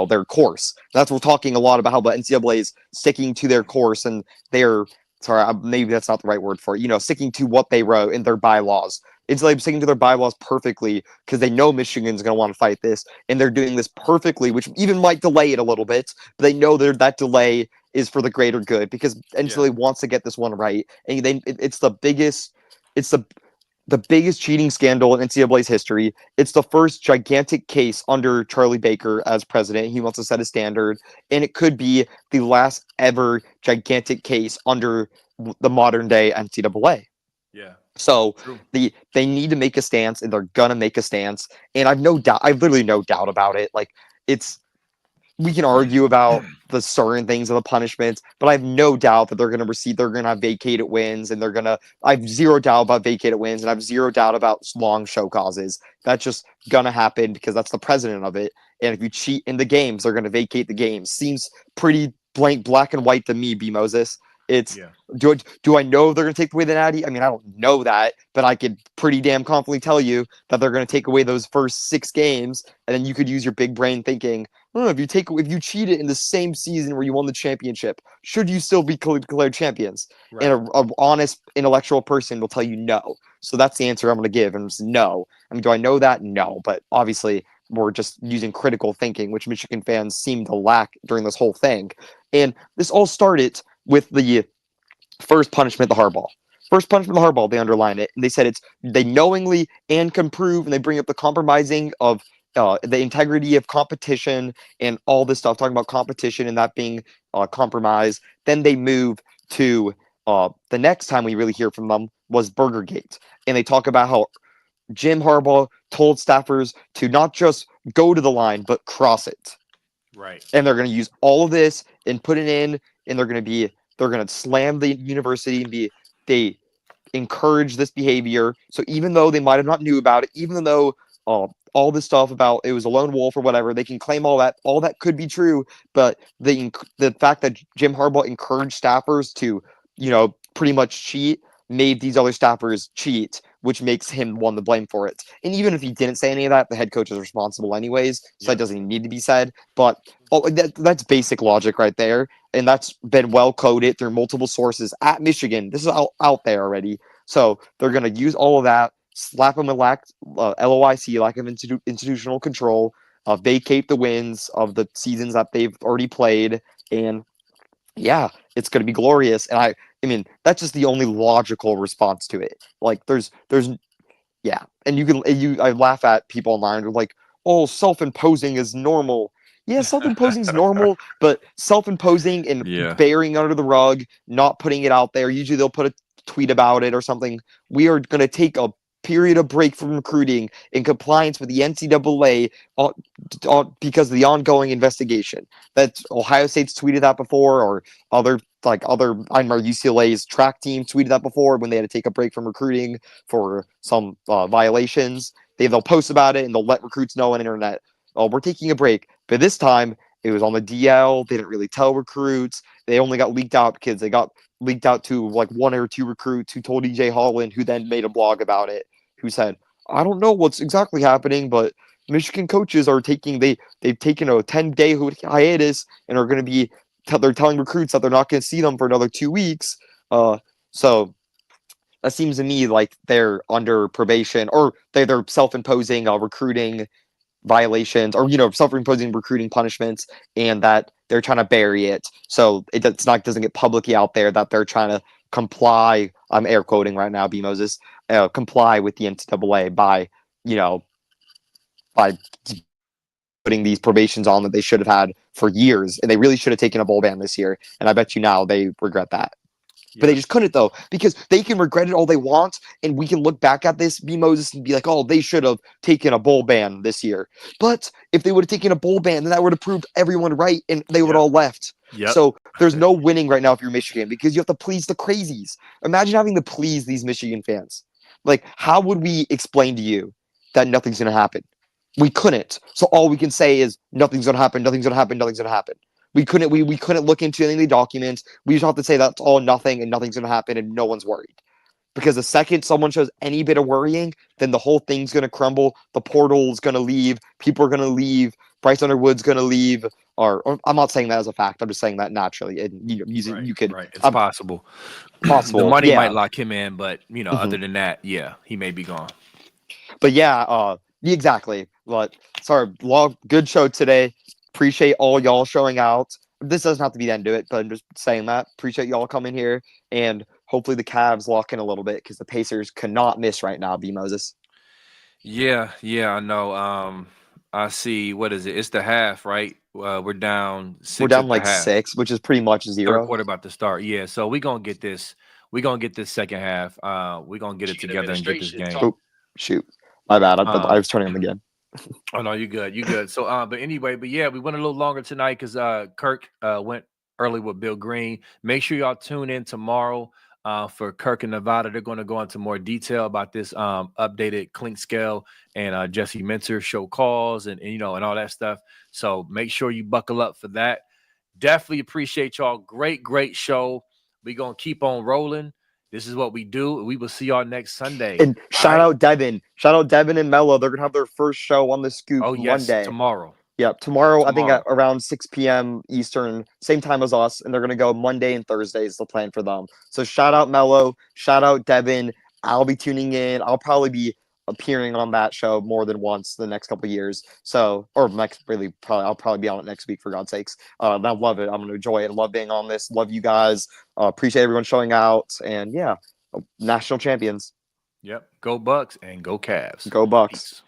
their course. That's what we're talking a lot about, how the NCAA is sticking to their course, and maybe that's not the right word for it, sticking to what they wrote in their bylaws. It's like sticking to their bylaws perfectly because they know Michigan's going to want to fight this, and they're doing this perfectly, which even might delay it a little bit, but they know that delay is for the greater good because NCAA wants to get this one right. And it's the biggest cheating scandal in NCAA's history. It's the first gigantic case under Charlie Baker as president. He wants to set a standard, and it could be the last ever gigantic case under the modern day NCAA. Yeah. So they need to make a stance, and they're gonna make a stance. And I've literally no doubt about it. Like, we can argue about the certain things of the punishments, but I have no doubt that they're gonna have vacated wins, and I have zero doubt about vacated wins, and I have zero doubt about long show causes. That's just gonna happen because that's the president of it. And if you cheat in the games, they're gonna vacate the games. Seems pretty black and white to me, B. Moses. It's do I know they're going to take away the Natty? I mean, I don't know that, but I could pretty damn confidently tell you that they're going to take away those first 6 games, and then you could use your big brain thinking, if you cheated in the same season where you won the championship, should you still be declared champions? Right. And a honest intellectual person will tell you no. So that's the answer I'm going to give, and it's no. I mean, do I know that? No, but obviously we're just using critical thinking, which Michigan fans seem to lack during this whole thing. And this all started with the first punishment, the hardball. First punishment, the hardball, they underline it. And they said they knowingly and can prove, and they bring up the compromising of the integrity of competition and all this stuff, talking about competition and that being compromised. Then they move to the next time we really hear from them was Burgergate. And they talk about how Jim Harbaugh told staffers to not just go to the line, but cross it. Right. And they're going to use all of this and put it in, and they're going to slam the university and they encourage this behavior. So even though they might have not knew about it, even though all this stuff about it was a lone wolf or whatever, they can claim all that could be true. But the fact that Jim Harbaugh encouraged staffers to, pretty much cheat made these other staffers cheat, which makes him one to blame for it. And even if he didn't say any of that, the head coach is responsible anyways, so that doesn't even need to be said. But that's basic logic right there, and that's been well coded through multiple sources at Michigan. This is out there already. So they're going to use all of that, slap them with LOIC, lack of institutional control, vacate the wins of the seasons that they've already played, and yeah, it's going to be glorious. And I mean, that's just the only logical response to it. Like, there's, yeah. And I laugh at people online who are like, oh, self-imposing is normal. Yeah, self-imposing is normal, but self-imposing and burying under the rug, not putting it out there. Usually they'll put a tweet about it or something. We are going to take a period of break from recruiting in compliance with the NCAA because of the ongoing investigation. That Ohio State's tweeted that before, or I remember UCLA's track team tweeted that before when they had to take a break from recruiting for some violations. They'll post about it and they'll let recruits know on the internet, oh, we're taking a break. But this time it was on the DL. They didn't really tell recruits. They only got leaked out because they got leaked out to like 1 or 2 recruits who told EJ Holland, who then made a blog about it, who said, I don't know what's exactly happening, but Michigan coaches are they've taken a 10-day hiatus and are going to be, they're telling recruits that they're not going to see them for another 2 weeks. So that seems to me like they're under probation, or they're self-imposing recruiting violations, or self-imposing recruiting punishments, and that they're trying to bury it so doesn't get publicly out there that they're trying to comply. I'm air quoting right now, B Moses, comply with the NCAA by putting these probations on that they should have had for years, and they really should have taken a bowl ban this year. And I bet you now they regret that. But they just couldn't, though, because they can regret it all they want, and we can look back at this, B Moses, and be like, oh, they should have taken a bowl ban this year. But if they would have taken a bowl ban, then that would have proved everyone right, and they would all left. So there's no winning right now if you're Michigan, because you have to please the crazies. Imagine having to please these Michigan fans. Like, how would we explain to you that nothing's going to happen? We couldn't. So all we can say is nothing's going to happen, nothing's going to happen, nothing's going to happen. We couldn't look into any of the documents. We just have to say that's all nothing and nothing's going to happen and no one's worried. Because the second someone shows any bit of worrying, then the whole thing's going to crumble. The portal's going to leave. People are going to leave. Bryce Underwood's going to leave. Or I'm not saying that as a fact. I'm just saying that naturally. And you could. Right. It's possible. Possible. The money might lock him in, but other than that, he may be gone. But yeah, exactly. But sorry, good show today. Appreciate all y'all showing out. This doesn't have to be the end of it, but I'm just saying that. Appreciate y'all coming here, and hopefully the Cavs lock in a little bit, because the Pacers cannot miss right now, B Moses. Yeah, I know. I see. What is it? It's the half, right? We're down 6. We're down like 6, which is pretty much 0. Third quarter about to start. Yeah, so we're gonna get this. We're gonna get this second half. We're gonna get it together and get this game. Oh, shoot. My bad. I was turning him again. Oh no, you good. So, but anyway, we went a little longer tonight because Kirk went early with Bill Green. Make sure y'all tune in tomorrow for Kirk and Nevada. They're going to go into more detail about this updated Clink scale and Jesse Minter show calls and all that stuff. So make sure you buckle up for that. Definitely appreciate y'all. Great show. We're going to keep on rolling. This is what we do. We will see y'all next Sunday. And shout out Devin. Shout out Devin and Mello. They're going to have their first show on the Scoop Monday. Tomorrow. Yep, tomorrow, I think at around 6 p.m. Eastern, same time as us, and they're going to go Monday and Thursday is the plan for them. So shout out Mello, shout out Devin. I'll be tuning in. I'll probably be appearing on that show more than once the next couple of years. So, or I'll probably be on it next week, for God's sakes. I love it. I'm going to enjoy it. Love being on this. Love you guys. Appreciate everyone showing out. And yeah, national champions. Yep. Go Bucks and go Cavs. Go Bucks. Peace.